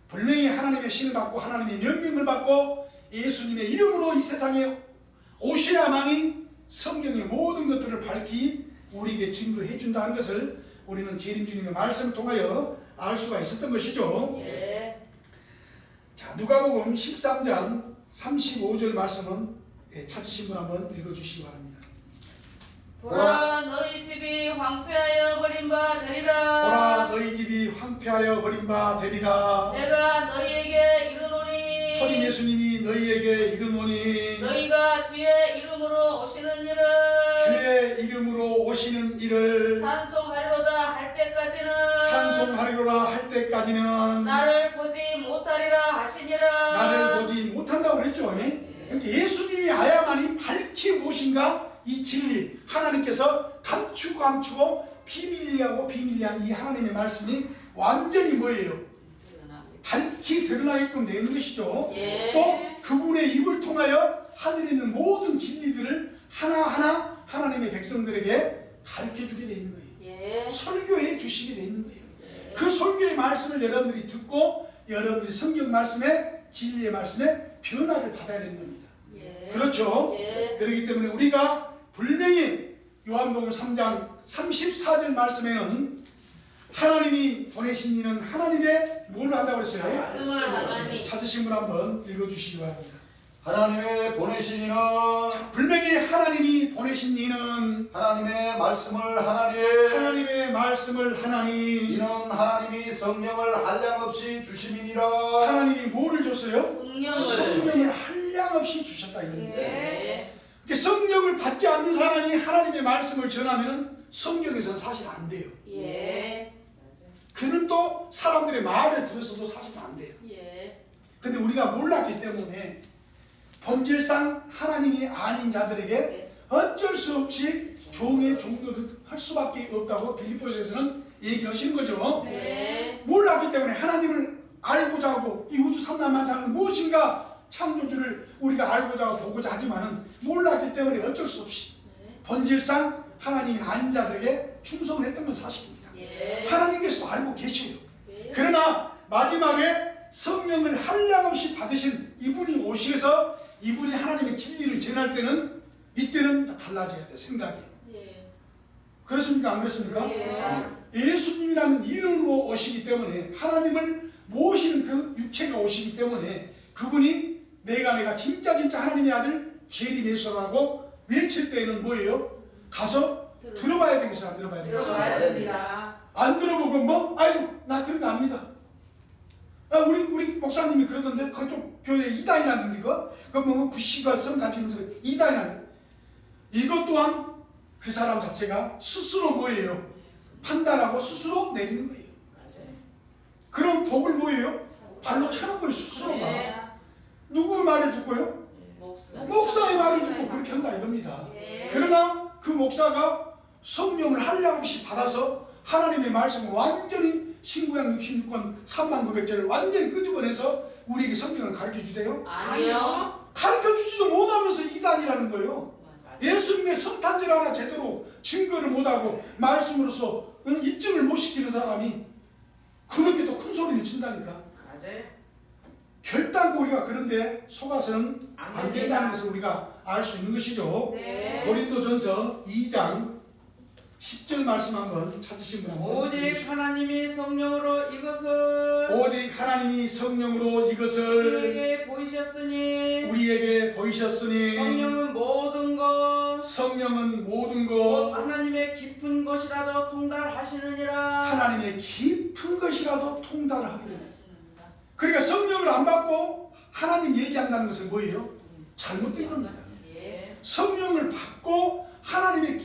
Speaker 1: 분명히 하나님의 신을 받고 하나님의 명령을 받고 예수님의 이름으로 이 세상에 오셔야만이 성경의 모든 것들을 밝히 우리에게 증거해 준다는 것을 우리는 재림주님의 말씀을 통하여 알 수가 있었던 것이죠.
Speaker 2: 예.
Speaker 1: 자, 누가복음 13장 35절 말씀은 찾으신 분 한번 읽어주시기 바랍니다.
Speaker 2: 보라 너희 집이 황폐하여 버린 바 되리라.
Speaker 1: 보라 너희 집이 황폐하여 버린 바 되리라.
Speaker 2: 내가 너희에게 이르노니
Speaker 1: 초림 예수님이 너희에게 이르노니
Speaker 2: 너희가 주의 이름으로 오시는 일을
Speaker 1: 주의 이름으로 오시는 이를
Speaker 2: 찬송하리로다 할 때까지는
Speaker 1: 찬송하리로라 할 때까지는
Speaker 2: 나를 보지 못하리라 하시니라.
Speaker 1: 나를 보지 못한다고 그랬죠. 그러니까 예수님이 아야만이 밝히 무엇인가 이 진리 하나님께서 감추고 비밀리한 이 하나님의 말씀이 완전히 뭐예요? 밝히 드러나게끔 되는 것이죠.
Speaker 2: 예.
Speaker 1: 또 그분의 입을 통하여 하늘에 있는 모든 진리들을 하나하나 하나님의 백성들에게 가르쳐주게 되어 있는 거예요.
Speaker 2: 예.
Speaker 1: 설교해 주시게 되어 있는 거예요. 그 설교의 말씀을 여러분들이 듣고 여러분들이 성경 말씀에 진리의 말씀에 변화를 받아야 되는 겁니다.
Speaker 2: 예.
Speaker 1: 그렇죠?
Speaker 2: 예.
Speaker 1: 그렇기 때문에 우리가 분명히 요한복음 3장 34절 말씀에는 하나님이 보내신 이는 하나님의 뭘 한다고 했어요?
Speaker 2: 말씀을 하나니.
Speaker 1: 찾으신 분 한번 읽어주시기 바랍니다.
Speaker 3: 하나님의 보내신 이는
Speaker 1: 분명히 하나님이 보내신 이는
Speaker 3: 하나님의 말씀을 하나니
Speaker 1: 하나님의 말씀을 하나니
Speaker 3: 이는 하나님이 성령을 한량없이 주심이니라.
Speaker 1: 하나님이 뭐를 줬어요? 성령을 한량없이 주셨다 이겁니다.
Speaker 2: 예.
Speaker 1: 성령을 받지 않는 사람이 하나님의 말씀을 전하면 성경에서는 사실 안 돼요.
Speaker 2: 예.
Speaker 1: 그는 또 사람들의 말을 들어서도 사실 안 돼요.
Speaker 2: 예.
Speaker 1: 근데 우리가 몰랐기 때문에 본질상 하나님이 아닌 자들에게 어쩔 수 없이 종의 종노릇 할 수밖에 없다고 빌립보서에서는 얘기를 하시는 거죠.
Speaker 2: 네.
Speaker 1: 몰랐기 때문에 하나님을 알고자 하고 이 우주 삼라만상은 무엇인가 창조주를 우리가 알고자 하고 보고자 하지만은 몰랐기 때문에 어쩔 수 없이 본질상 하나님이 아닌 자들에게 충성을 했던 건 사실입니다.
Speaker 2: 예.
Speaker 1: 하나님께서도 알고 계셔요.
Speaker 2: 예.
Speaker 1: 그러나 마지막에 성령을 한량없이 받으신 이분이 오셔서 이분이 하나님의 진리를 전할 때는 이때는 달라져야 돼 생각이.
Speaker 2: 예.
Speaker 1: 그렇습니까? 안 그렇습니까?
Speaker 5: 예.
Speaker 1: 예수님이라는 이름으로 오시기 때문에 하나님을 모시는 그 육체가 오시기 때문에 그분이 내가 진짜 하나님의 아들 예림 예수라고 외칠 때에는 뭐예요? 가서 들어봐야 되겠어? 안 들어봐야 되겠어?
Speaker 5: 들어가야 됩니다.
Speaker 1: 안 들어보고 뭐? 아이고 나 그런 거 압니다. 우리 목사님이 그러던데 그쪽 교회 이단이라는데 이거 뭐 구시가 성 가지고 있는 사람 이단이라는 이것 또한 그 사람 자체가 스스로 뭐예요? 판단하고 스스로 내리는 거예요. 그럼 복을 뭐예요? 발로 차는 거예요. 스스로가.
Speaker 5: 네.
Speaker 1: 누구 말을 듣고요? 목사의 말을 듣고 그렇게 한다 이겁니다. 그러나 그 목사가 성령을 한량없이 받아서 하나님의 말씀을 완전히 신구약 66권 3900절을 완전히 끄집어내서 우리에게 성경을 가르쳐 주대요?
Speaker 2: 아니요.
Speaker 1: 가르쳐 주지도 못하면서 이단이라는 거예요. 예수님의 성탄절 하나 제대로 증거를 못하고 말씀으로서 입증을 못 시키는 사람이 그렇게 또 큰 소리를 친다니까.
Speaker 4: 맞아요.
Speaker 1: 결단코 우리가 그런데 속아서는 안
Speaker 4: 안
Speaker 1: 된다는 것을 우리가 알 수 있는 것이죠.
Speaker 5: 네.
Speaker 1: 고린도전서 2장 10절 말씀 한번 찾으신 분 한번
Speaker 4: 오직 하나님이 성령으로 이것을
Speaker 1: 오직 하나님이 성령으로 이것을
Speaker 4: 우리에게 보이셨으니
Speaker 1: 우리에게 보이셨으니
Speaker 4: 성령은 모든 것
Speaker 1: 성령은 모든
Speaker 4: 곧
Speaker 1: 것
Speaker 4: 하나님의 깊은 것이라도 통달하시느니라.
Speaker 1: 하나님의 깊은 것이라도 통달을 하게 됩니다. 그러니까 성령을 안 받고 하나님 얘기한다는 것은 뭐예요? 잘못된 겁니다.
Speaker 2: 예.
Speaker 1: 성령을 받고 하나님의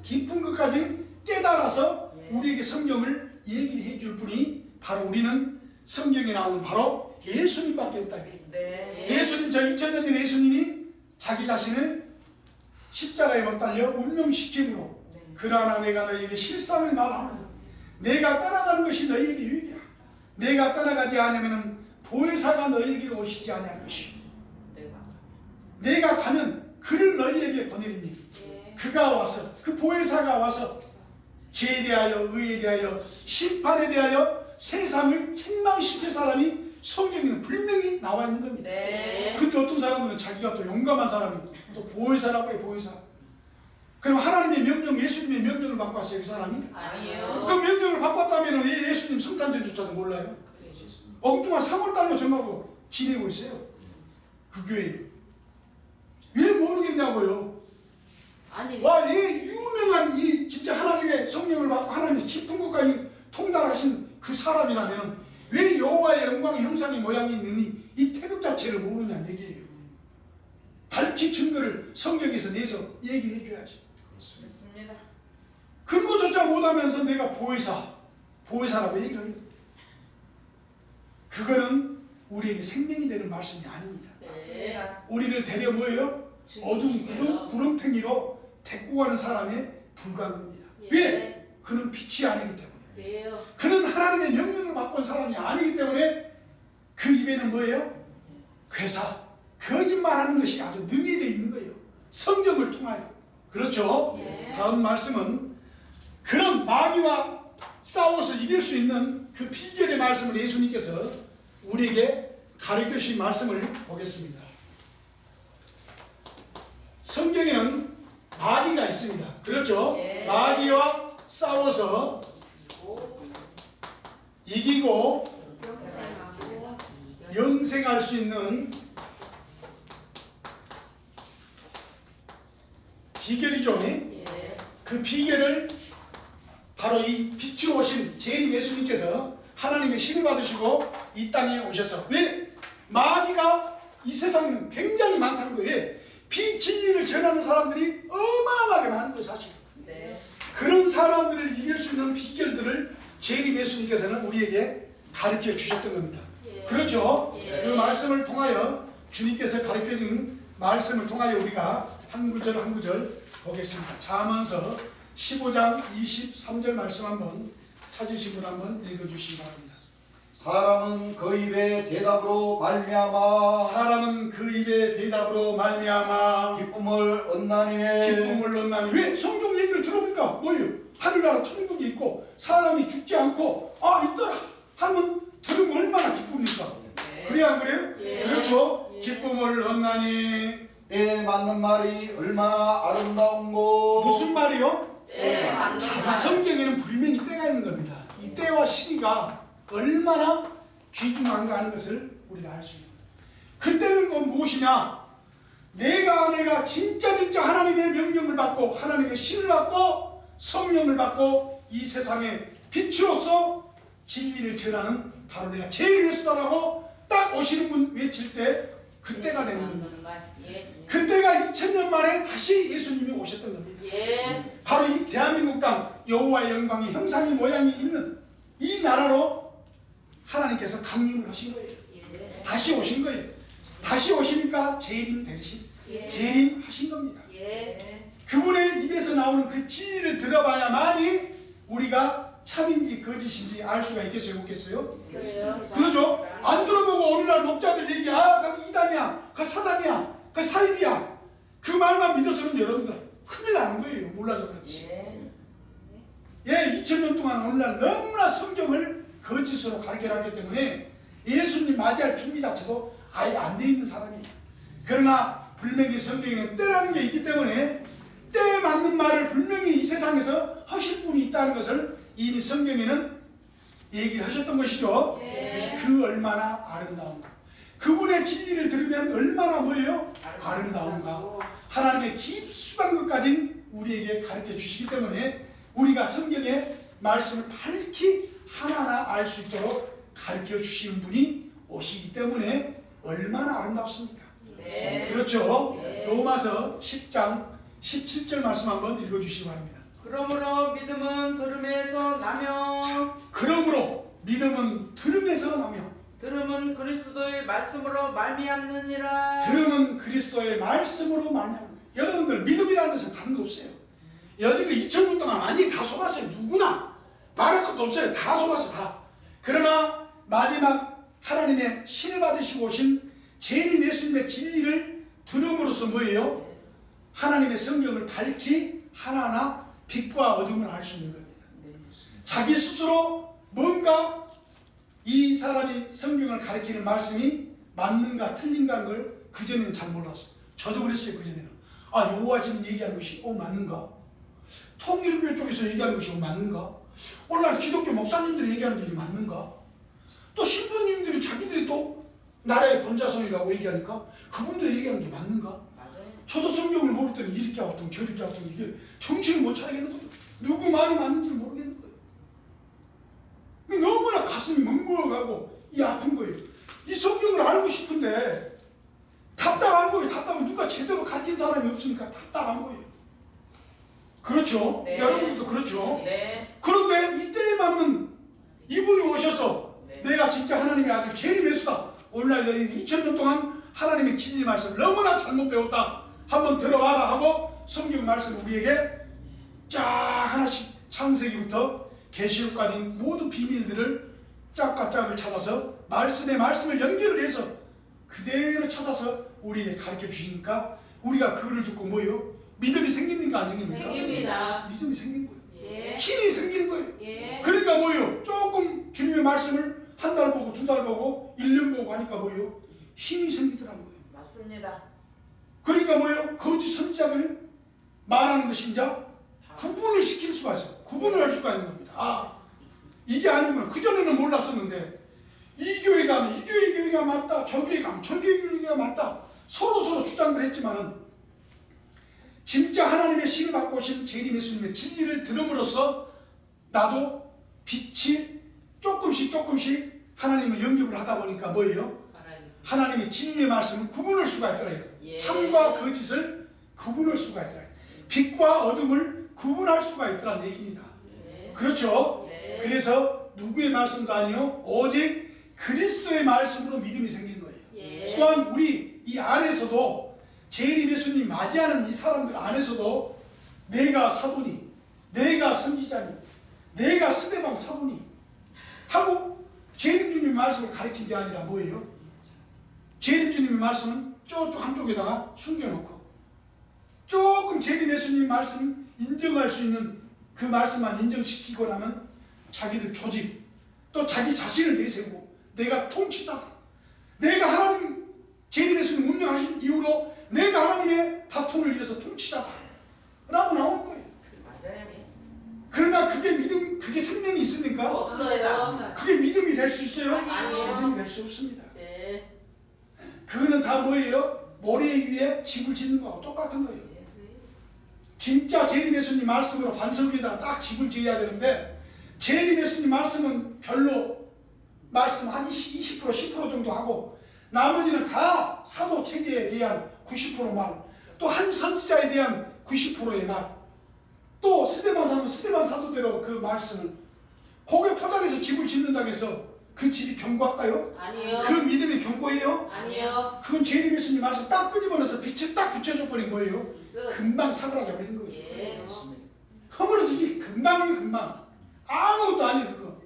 Speaker 1: 깊은 것까지 깨달아서 우리에게 성경을 얘기를 해줄 분이 바로 우리는 성경에 나오는 바로 예수님밖에 없다.
Speaker 4: 네.
Speaker 1: 예수님, 저 2000년 전 예수님이 자기 자신을 십자가에 못 달려 운명시킴으로 그러나 내가 너희에게 실상을 말하노라. 내가 떠나가는 것이 너희에게 유익이라. 내가 떠나가지 않으면 보혜사가 너희에게 오시지 아니할 것이요. 내가 가면 그를 너희에게 보내리니 그가 와서 그 보혜사가 와서 죄에 대하여 의에 대하여 심판에 대하여 세상을 책망시킬 사람이 성경에는 분명히 나와 있는 겁니다.
Speaker 4: 네.
Speaker 1: 근데 어떤 사람은 자기가 또 용감한 사람이 또 보혜사라고 해. 보혜사. 그럼 하나님의 명령, 예수님의 명령을 받고 왔어요 그 사람이?
Speaker 2: 아니요.
Speaker 1: 그 명령을 받고 왔다면 왜 예수님 성탄절조차도 몰라요? 엉뚱한 3월달로 정하고 지내고 있어요 그 교회. 왜 모르겠냐고요.
Speaker 2: 아니.
Speaker 1: 와, 이 유명한 이 진짜 하나님의 성령을 받고 하나님의 깊은 것까지 통달하신 그 사람이라면 왜 여호와의 영광의 형상의 모양이 있느니 이 태극 자체를 모르냐는 얘기예요. 밝히 증거를 성경에서 내서 얘기를 해줘야지.
Speaker 4: 그렇습니다.
Speaker 1: 그거조차 못하면서 내가 보혜사라고 얘기를 해요. 그거는 우리에게 생명이 되는 말씀이 아닙니다.
Speaker 2: 맞습니다.
Speaker 1: 우리를 데려 뭐예요? 어두운 구렁텅이로 데리고 가는 사람에 불과한 겁니다. 왜? 그는 빛이 아니기 때문에.
Speaker 2: 그래요.
Speaker 1: 그는 하나님의 명령을 받고 온 사람이 아니기 때문에 그 입에는 뭐예요? 괴사, 거짓말하는 것이 아주 능해져 있는 거예요. 성경을 통하여. 그렇죠? 다음 말씀은 그런 마귀와 싸워서 이길 수 있는 그 비결의 말씀을 예수님께서 우리에게 가르쳐 주신 말씀을 보겠습니다. 성경에는 마귀가 있습니다. 그렇죠? 마귀와 싸워서 이기고 영생할 수 있는 비결이죠. 그 비결을 바로 이 빛으로 오신 재림 예수님께서 하나님의 신을 받으시고 이 땅에 오셔서 왜? 마귀가 이 세상에는 굉장히 많다는 거예요. 비진리를 전하는 사람들이 어마어마하게 많은 거예요. 사실 그런 사람들을 이길 수 있는 비결들을 재림 예수님께서는 우리에게 가르쳐 주셨던 겁니다.
Speaker 2: 예.
Speaker 1: 그렇죠?
Speaker 2: 예.
Speaker 1: 그 말씀을 통하여 주님께서 가르쳐 준 말씀을 통하여 우리가 한 구절 한 구절 보겠습니다. 잠언서 15장 23절 말씀 한번 찾으신 분 한번 읽어주시기 바랍니다.
Speaker 3: 사람은 그 입의 대답으로 말미암아
Speaker 1: 사람은 그 입의 대답으로 말미암아
Speaker 3: 기쁨을 얻나니.
Speaker 1: 기쁨을 얻나니. 왜? 성경 얘기를 들어보니까 뭐예요? 하늘나라 천국이 있고 사람이 죽지 않고 있더라 하면 들으면 얼마나 기쁩니까? 그래 안 그래요?
Speaker 2: 예.
Speaker 1: 그렇죠?
Speaker 2: 예.
Speaker 1: 기쁨을 얻나니.
Speaker 3: 때에 맞는 말이 얼마나 아름다운고.
Speaker 1: 무슨 말이요?
Speaker 2: 네, 맞는
Speaker 1: 자,
Speaker 2: 말.
Speaker 1: 성경에는 분명히 때가 있는 겁니다. 이 때와 시기가 얼마나 귀중한가 하는 것을 우리가 알 수 있는 거예요. 그때는 건 무엇이냐? 내가 진짜 하나님의 명령을 받고 하나님의 신을 받고 성령을 받고 이 세상의 빛으로서 진리를 전하는 바로 내가 제일 예수다라고 딱 오시는 분 외칠 때 그때가 되는 겁니다.
Speaker 2: 예.
Speaker 1: 그때가 2000년 만에 다시 예수님이 오셨던 겁니다.
Speaker 2: 예.
Speaker 1: 바로 이 대한민국 땅 여호와의 영광이 형상이 모양이 있는 이 나라로 하나님께서 강림을 하신 거예요.
Speaker 2: 예.
Speaker 1: 다시 오신 거예요. 다시 오시니까 재림 되신
Speaker 2: 예.
Speaker 1: 재림하신 겁니다.
Speaker 2: 예.
Speaker 1: 그분의 입에서 나오는 그 진리를 들어봐야만이 우리가 참인지 거짓인지 알 수가 있겠어요, 없겠어요?
Speaker 2: 그래요.
Speaker 1: 그러죠? 안 들어보고 어느 날 목자들 얘기, 그 이단이야, 그 사단이야, 그 사입이야, 그 말만 믿어서는 여러분들 큰일 나는 거예요. 몰라서 그렇지. 예, 2000년 동안 오늘날 너무나 성경을 거짓으로 가르쳐놨기 때문에 예수님 맞이할 준비 자체도 아예 안 돼 있는 사람이에요. 그러나 분명히 성경에는 때라는 게 있기 때문에 때에 맞는 말을 분명히 이 세상에서 하실 분이 있다는 것을 이미 성경에는 얘기를 하셨던 것이죠.
Speaker 2: 네.
Speaker 1: 그 얼마나 아름다운가. 그분의 진리를 들으면 얼마나 뭐예요? 아름다운가. 하나님의 깊숙한 것까지 우리에게 가르쳐 주시기 때문에 우리가 성경의 말씀을 밝히 하나하나 알 수 있도록 가르쳐 주시는 분이 오시기 때문에 얼마나 아름답습니까?
Speaker 2: 네.
Speaker 1: 그렇죠?
Speaker 2: 네.
Speaker 1: 로마서 10장 17절 말씀 한번 읽어주시기 바랍니다.
Speaker 4: 그러므로 믿음은 들음에서 나며
Speaker 1: 그러므로 믿음은 들음에서 나며
Speaker 4: 들음은 그리스도의 말씀으로 말미암느니라.
Speaker 1: 들음은 그리스도의 말씀으로 말미암는 거예요. 여러분들 믿음이라는 것은 다른 거 없어요. 여지껏 2000년 동안 다 속았어요. 누구나 말할 것도 없어요. 다 속았어 다. 그러나 마지막 하나님의 신을 받으시고 오신 재림 예수님의 진리를 들음으로써 뭐예요? 하나님의 성경을 밝히 하나하나 빛과 어둠을 알 수 있는 겁니다. 자기 스스로 뭔가 이 사람이 성경을 가리키는 말씀이 맞는가 틀린가 하는 걸 그전에는 잘 몰랐어요. 저도 그랬어요. 그전에는 여호와 지금 얘기하는 것이 맞는가? 통일교회 쪽에서 얘기하는 것이 맞는가? 오늘날 기독교 목사님들이 얘기하는 게 맞는가? 또 신부님들이 자기들이 또 나라의 본자손이라고 얘기하니까 그분들이 얘기하는 게 맞는가?
Speaker 4: 맞아요.
Speaker 1: 저도 성경을 모를 때는 이렇게 하고 저렇게 하고 이게 정신을 못 차리겠는 거예요. 누구 말이 맞는지를 모르겠는 거예요. 너무나 가슴이 먹먹하고 이 아픈 거예요. 이 성경을 알고 싶은데 답답한 거예요. 답답한 누가 제대로 가르친 사람이 없으니까 답답한 거예요. 그렇죠?
Speaker 2: 네.
Speaker 1: 여러분들도 그렇죠?
Speaker 4: 네.
Speaker 1: 그런데 이때에 맞는 이분이 오셔서
Speaker 4: 네.
Speaker 1: 내가 진짜 하나님의 아들 재림 예수다. 오늘날 너희는 2000년 동안 하나님의 진리 말씀을 너무나 잘못 배웠다. 한번 들어와라 하고 성경 말씀을 우리에게 쫙 하나씩 창세기부터 계시록까지 모든 비밀들을 짝과 짝을 찾아서 말씀을 연결을 해서 그대로 찾아서 우리에게 가르쳐 주시니까 우리가 그거를 듣고 뭐예요? 믿음이 생깁니까? 안 생깁니까?
Speaker 2: 생깁니다.
Speaker 1: 믿음이 생긴 거예요.
Speaker 2: 예.
Speaker 1: 힘이 생기는 거예요.
Speaker 2: 예.
Speaker 1: 그러니까 뭐예요? 조금 주님의 말씀을 한 달 보고 두 달 보고 1년 보고 하니까 뭐예요? 힘이 생기더라는 거예요.
Speaker 4: 맞습니다.
Speaker 1: 그러니까 뭐예요? 거짓 선지자들 말하는 것이 이제 구분을 시킬 수가 있어요. 구분을 할 수가 있는 겁니다. 이게 아니구나. 그전에는 몰랐었는데 이 교회 가면 이 교회가 맞다. 저 교회 가면 저 교회가 맞다. 서로 주장을 했지만은 진짜 하나님의 신을 받고 오신 재림 예수님의 진리를 들음으로써 나도 빛이 조금씩 하나님을 영접을 하다 보니까 뭐예요? 하나님의 진리의 말씀을 구분할 수가 있더라고요.
Speaker 2: 예.
Speaker 1: 참과 거짓을 구분할 수가 있더라고요. 빛과 어둠을 구분할 수가 있다는 얘기입니다.
Speaker 2: 네.
Speaker 1: 그렇죠?
Speaker 2: 네.
Speaker 1: 그래서 누구의 말씀도 아니요 오직 그리스도의 말씀으로 믿음이 생기는 거예요.
Speaker 2: 예.
Speaker 1: 또한 우리 이 안에서도 재림 예수님 맞이하는 이 사람들 안에서도 내가 사도니, 내가 선지자니, 내가 스데반 사도니 하고 재림 주님의 말씀을 가르친 게 아니라 뭐예요? 재림 주님의 말씀은 저쪽 한쪽에다가 숨겨놓고 조금 재림 예수님 말씀 인정할 수 있는 그 말씀만 인정시키고 나면 자기들 조직 또 자기 자신을 내세우고 내가 통치자다, 내가 하나님 재림 예수님 운명하신 이후로 내가 하나님의 바통을 위해서 통치자다 라고 나오는 거예요.
Speaker 2: 맞아요.
Speaker 1: 그러나 그게 믿음, 그게 생명이 있습니까?
Speaker 2: 없어요.
Speaker 1: 그게 믿음이 될 수 있어요?
Speaker 2: 아니에요.
Speaker 1: 믿음이 될 수 없습니다.
Speaker 2: 네.
Speaker 1: 그거는 다 뭐예요? 모래 위에 집을 짓는 거하고 똑같은 거예요. 진짜 재림 예수님 말씀으로 반석 위에다가 딱 집을 지어야 되는데 재림 예수님 말씀은 별로 말씀 한 20%, 10% 정도 하고 나머지는 다 사도 체제에 대한 90% 말, 또 한 선지자에 대한 90%의 말, 또 스데반 사는 스데반 사도대로 그 말씀을 고개 포장해서 집을 짓는다고 해서 그 집이 견고할까요?
Speaker 2: 아니요.
Speaker 1: 그 믿음이 견고해요?
Speaker 2: 아니요.
Speaker 1: 그건 재림 예수님 말씀 딱 끄집어내서 빛을 딱 붙여줘 버린 거예요. 금방 사그라져 버린 거예요.
Speaker 2: 예.
Speaker 1: 허물어지기 금방이에요. 금방. 아무것도 아니에요. 그거.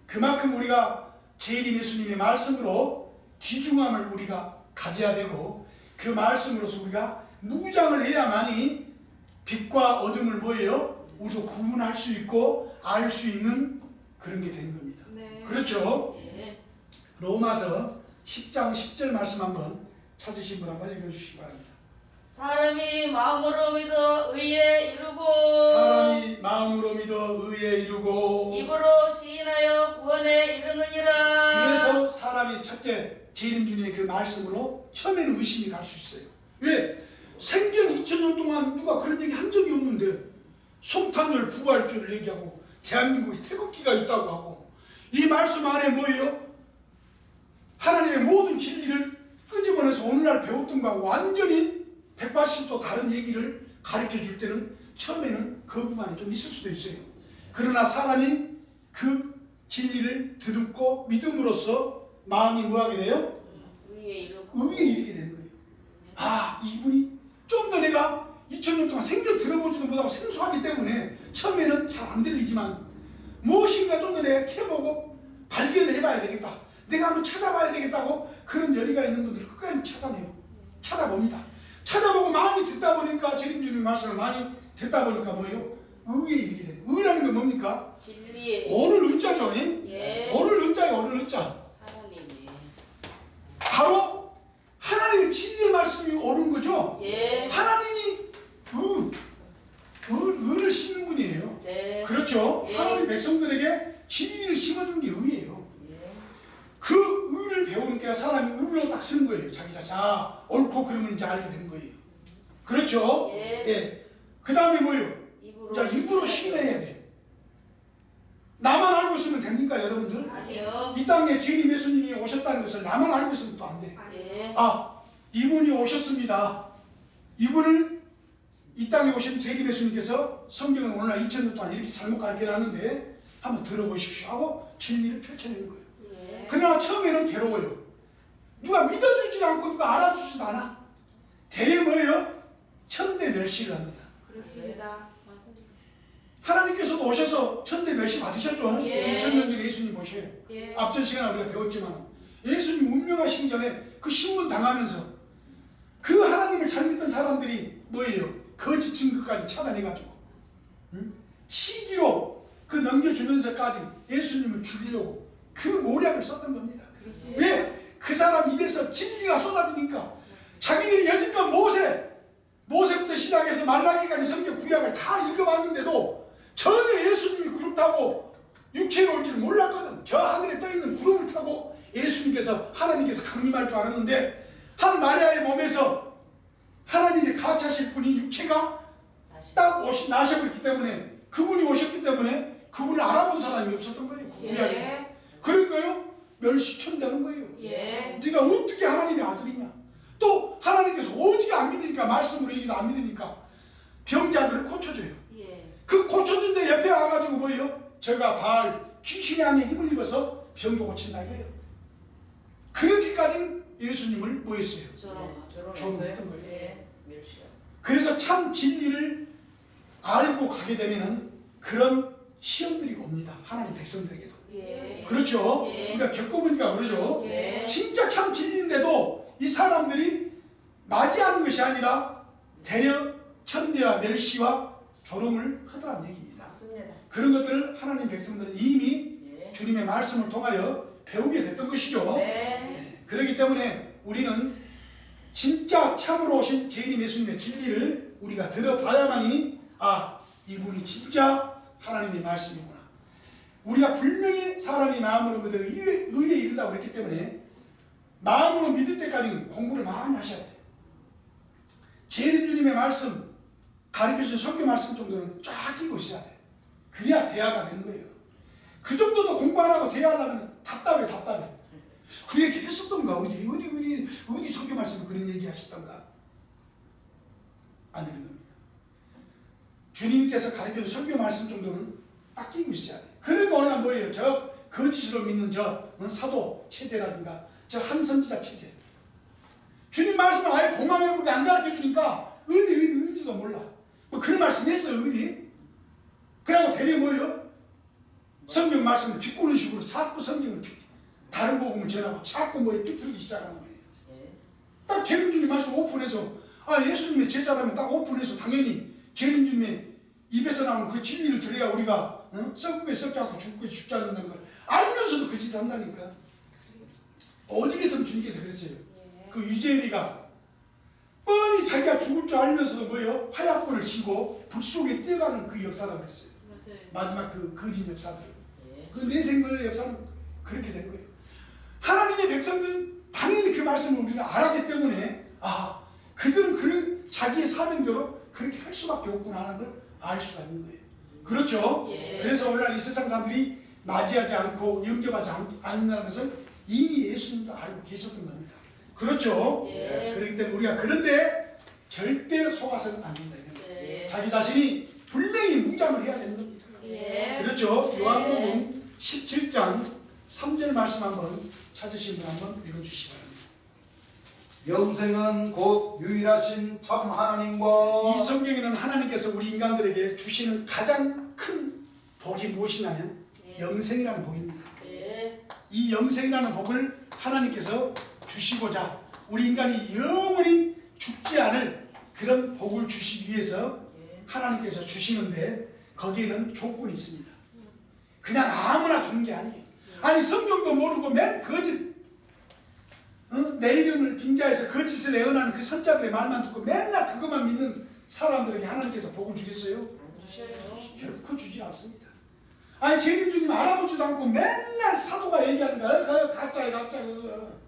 Speaker 1: 그만큼 우리가 재림 예수님의 말씀으로 귀중함을 우리가 가져야 되고 그 말씀으로서 우리가 무장을 해야만이 빛과 어둠을 뭐예요? 우리도 구분할 수 있고 알 수 있는 그런 게 된 겁니다.
Speaker 5: 네.
Speaker 1: 그렇죠?
Speaker 2: 예.
Speaker 1: 로마서 10장 10절 말씀 한번 찾으신 분 한번 읽어주시기 바랍니다.
Speaker 2: 사람이 마음으로 믿어 의에 이루고
Speaker 1: 사람이 마음으로 믿어 의에 이루고
Speaker 2: 입으로 시인하여 구원에 이르느니라.
Speaker 1: 그래서 사람이 첫째 재림 주님의 그 말씀으로 처음에는 의심이 갈 수 있어요. 왜? 생전 2000년 동안 누가 그런 얘기 한 적이 없는데 성탄절 부활절을 얘기하고 대한민국에 태극기가 있다고 하고 이 말씀 안에 뭐예요? 하나님의 모든 진리를 끄집어내서 오늘날 배웠던 거하고 완전히 180도 다른 얘기를 가르쳐 줄 때는 처음에는 거부감이 좀 있을 수도 있어요. 그러나 사람이 그 진리를 듣고 믿음으로써 마음이 뭐하게 돼요?
Speaker 2: 의에 이르고
Speaker 1: 의에 이르게 되는 거예요. 아, 이분이 좀 더 내가 2000년 동안 생전 들어보지도 못하고 생소하기 때문에 처음에는 잘 안 들리지만 무엇인가 좀 더 내가 캐보고 발견을 해봐야 되겠다, 내가 한번 찾아봐야 되겠다고 그런 열의가 있는 분들 끝까지 찾아내요. 찾아봅니다. 찾아보고 많이 듣다 보니까 재림 주님 말씀을 많이 듣다 보니까 뭐예요? 의에 이르게 돼요. 의라는 건 뭡니까?
Speaker 2: 진리에
Speaker 1: 오를 의자죠.
Speaker 2: 예.
Speaker 1: 오를 의자예요. 오를 의자.
Speaker 2: 하나님이
Speaker 1: 바로 하나님의 진리의 말씀이 옳은 거죠.
Speaker 2: 예.
Speaker 1: 하나님이 의를 심는 분이에요.
Speaker 2: 네.
Speaker 1: 그렇죠.
Speaker 2: 예.
Speaker 1: 하나님 백성들에게 진리를 심어주는 게 의예요.
Speaker 2: 예.
Speaker 1: 그 의를 배우니까 사람이 의로 딱 쓰는 거예요. 자기 자신. 아, 옳고 그름을 이제 알게 되는 거예요. 그렇죠.
Speaker 2: 예.
Speaker 1: 그 다음에 뭐예요?
Speaker 2: 입으로
Speaker 1: 자, 입으로 시인해야 돼. 나만 알고 있으면 됩니까, 여러분들?
Speaker 2: 아니요.
Speaker 1: 이 땅에 주님 예수님이 오셨다는 것을 나만 알고 있으면 또 안 돼.
Speaker 2: 예.
Speaker 1: 아, 이분이 오셨습니다. 이분을 이 땅에 오신 재림 예수님께서 성경을 오늘날 2000년 동안 이렇게 잘못 가르쳐놨는데 한번 들어보십시오 하고 진리를 펼쳐내는 거예요.
Speaker 2: 예.
Speaker 1: 그러나 처음에는 괴로워요. 누가 믿어주지 않고 누가 알아주지도 않아. 대개 뭐예요? 천대 멸시를 합니다.
Speaker 5: 그렇습니다.
Speaker 1: 하나님께서도 오셔서 천대 멸시 받으셨죠?
Speaker 5: 예.
Speaker 1: 2000년 전에 예수님 오셔요.
Speaker 5: 예.
Speaker 1: 앞전 시간에 우리가 배웠지만 예수님 운명하시기 전에 그 신문 당하면서 그 하나님을 잘 믿던 사람들이 뭐예요? 거짓 증거까지 찾아내가지고 시기로 그 넘겨주면서까지 예수님을 죽이려고 그 모략을 썼던 겁니다.
Speaker 5: 그렇습니다.
Speaker 1: 왜? 그 사람 입에서 진리가 쏟아지니까 자기들이 여지껏 모세부터 시작해서 말라기까지 성경 구약을 다 읽어봤는데도 전혀 예수님이 구름 타고 육체로 올 줄 몰랐거든. 저 하늘에 떠있는 구름을 타고 예수님께서 하나님께서 강림할 줄 알았는데 한 마리아의 몸에서 하나님이 가차하실 분이 육체가 딱 나셔버렸기 때문에 그분이 오셨기 때문에 그분을 알아본 사람이 없었던 거예요. 구약에.
Speaker 5: 예.
Speaker 1: 그러니까요 멸시천대하는 거예요.
Speaker 5: 예.
Speaker 1: 네가 어떻게 하나님의 아들이냐. 또 하나님께서 오직 안 믿으니까 말씀으로 얘기도 안 믿으니까 병자들을 고쳐줘요.
Speaker 2: 예.
Speaker 1: 그 고쳐준데 옆에 와가지고 뭐예요? 제가 바알 귀신의 안에 힘을 입어서 병도 고친다 이거예요. 그렇게까지 예수님을 뭐 했어요? 존경했던 거예요.
Speaker 2: 예. 멸시하.
Speaker 1: 그래서 참 진리를 알고 가게 되면은 그런 시험들이 옵니다. 하나님 백성들에게도.
Speaker 5: 예.
Speaker 1: 그렇죠?
Speaker 2: 예.
Speaker 1: 우리가 겪어보니까 그러죠?
Speaker 2: 예.
Speaker 1: 진짜 참 진리인데도 이 사람들이 맞이하는 것이 아니라 대려 천대와 멸시와 조롱을 하더란 얘기입니다.
Speaker 2: 맞습니다.
Speaker 1: 그런 것들을 하나님 백성들은 이미
Speaker 2: 예.
Speaker 1: 주님의 말씀을 통하여 배우게 됐던 것이죠.
Speaker 2: 네.
Speaker 1: 네. 그렇기 때문에 우리는 진짜 참으로 오신 재림 예수님의 진리를 우리가 들어봐야만이 아, 이분이 진짜 하나님의 말씀이구나. 우리가 분명히 사람이 마음으로 믿어 의에 이른다고 했기 때문에 마음으로 믿을 때까지는 공부를 많이 하셔야 돼요. 재림 주님의 말씀, 가르쳐준 성경 말씀 정도는 쫙 끼고 있어야 돼요. 그래야 대화가 되는 거예요. 그 정도도 공부 안 하고 대화하려면 답답해. 그 얘기 했었던가? 어디 성경 말씀에 그런 얘기 하셨던가? 안 되는 겁니다. 주님께서 가르쳐준 성경 말씀 정도는 딱 끼고 있어야 돼요. 그러니까 오늘 뭐예요? 저 거짓으로 믿는 저 사도 체제라든가 저 한선지자 체제. 주님 말씀을 아예 공감해보고 안 가르쳐 주니까 어디인지도 몰라. 뭐 그런 말씀 했어요, 어디? 그러고 되게 뭐예요? 성경 말씀을 비꼬는 식으로 자꾸 성경을 다른 복음을 전하고 자꾸 뭐에 비틀기 시작하는 거예요.
Speaker 2: 예.
Speaker 1: 딱 재림주님 말씀 오픈해서 아 예수님의 제자라면 딱 오픈해서 당연히 재림주님의 입에서 나오는 그 진리를 들어야 우리가 썩게 썩지 않고 죽지 않는다는 걸 알면서도 그 짓 한다니까. 어디에서 주님께서 그랬어요. 그 유재리가 뻔히 자기가 죽을 줄 알면서도 뭐예요? 화약불을 쥐고 불 속에 뛰어가는 그 역사라고 그랬어요. 마지막 그 거짓 역사들.
Speaker 2: 예.
Speaker 1: 그 내생들의 역사는 그렇게 된 거예요. 하나님의 백성들은 당연히 그 말씀을 우리는 알았기 때문에 아 그들은 그 자기의 사명대로 그렇게 할 수밖에 없구나 하는 걸 알 수가 있는 거예요. 그렇죠?
Speaker 2: 예.
Speaker 1: 그래서 오늘날 이 세상 사람들이 맞이하지 않고 영접하지 않는다는 것은 이미 예수님도 알고 계셨던 겁니다. 그렇죠?
Speaker 2: 예.
Speaker 1: 그렇기 때문에 우리가 그런데 절대 속아서는 안 된다.
Speaker 2: 예.
Speaker 1: 자기 자신이 분명히 무장을 해야 되는 겁니다.
Speaker 2: 예.
Speaker 1: 그렇죠? 요한복음 17장 3절 말씀 한번 찾으신 분 한번 읽어주시기 바랍니다.
Speaker 3: 영생은 곧 유일하신 참 하나님과
Speaker 1: 이 성경에는 하나님께서 우리 인간들에게 주시는 가장 큰 복이 무엇이냐면 영생이라는 복입니다.
Speaker 2: 예.
Speaker 1: 이 영생이라는 복을 하나님께서 주시고자 우리 인간이 영원히 죽지 않을 그런 복을 주시기 위해서 하나님께서 주시는데 거기에는 조건이 있습니다. 그냥 아무나 주는 게 아니에요. 아니 성경도 모르고 맨 거짓 내 이름을 빙자해서 거짓을 애언하는 그 선자들의 말만 듣고 맨날 그것만 믿는 사람들에게 하나님께서 복을 주겠어요? 결코 주지 않습니다. 아니 재림주님 알아보지도 않고 맨날 사도가 얘기하는 거야. 그 가짜야 가짜 그거.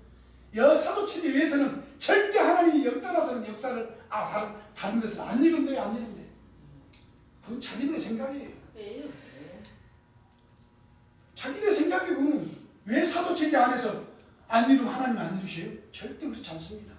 Speaker 1: 사도체제 위해서는 절대 하나님이 영떠나서는 역사를 다른 데서 안 이룬대요. 안 이룬대. 그건 자기들의 생각이에요.
Speaker 2: 그래요.
Speaker 1: 자기들의 생각이 그거는 왜 사도체제 안에서 안 이루면 하나님 안 이루셔요? 절대 그렇지 않습니다.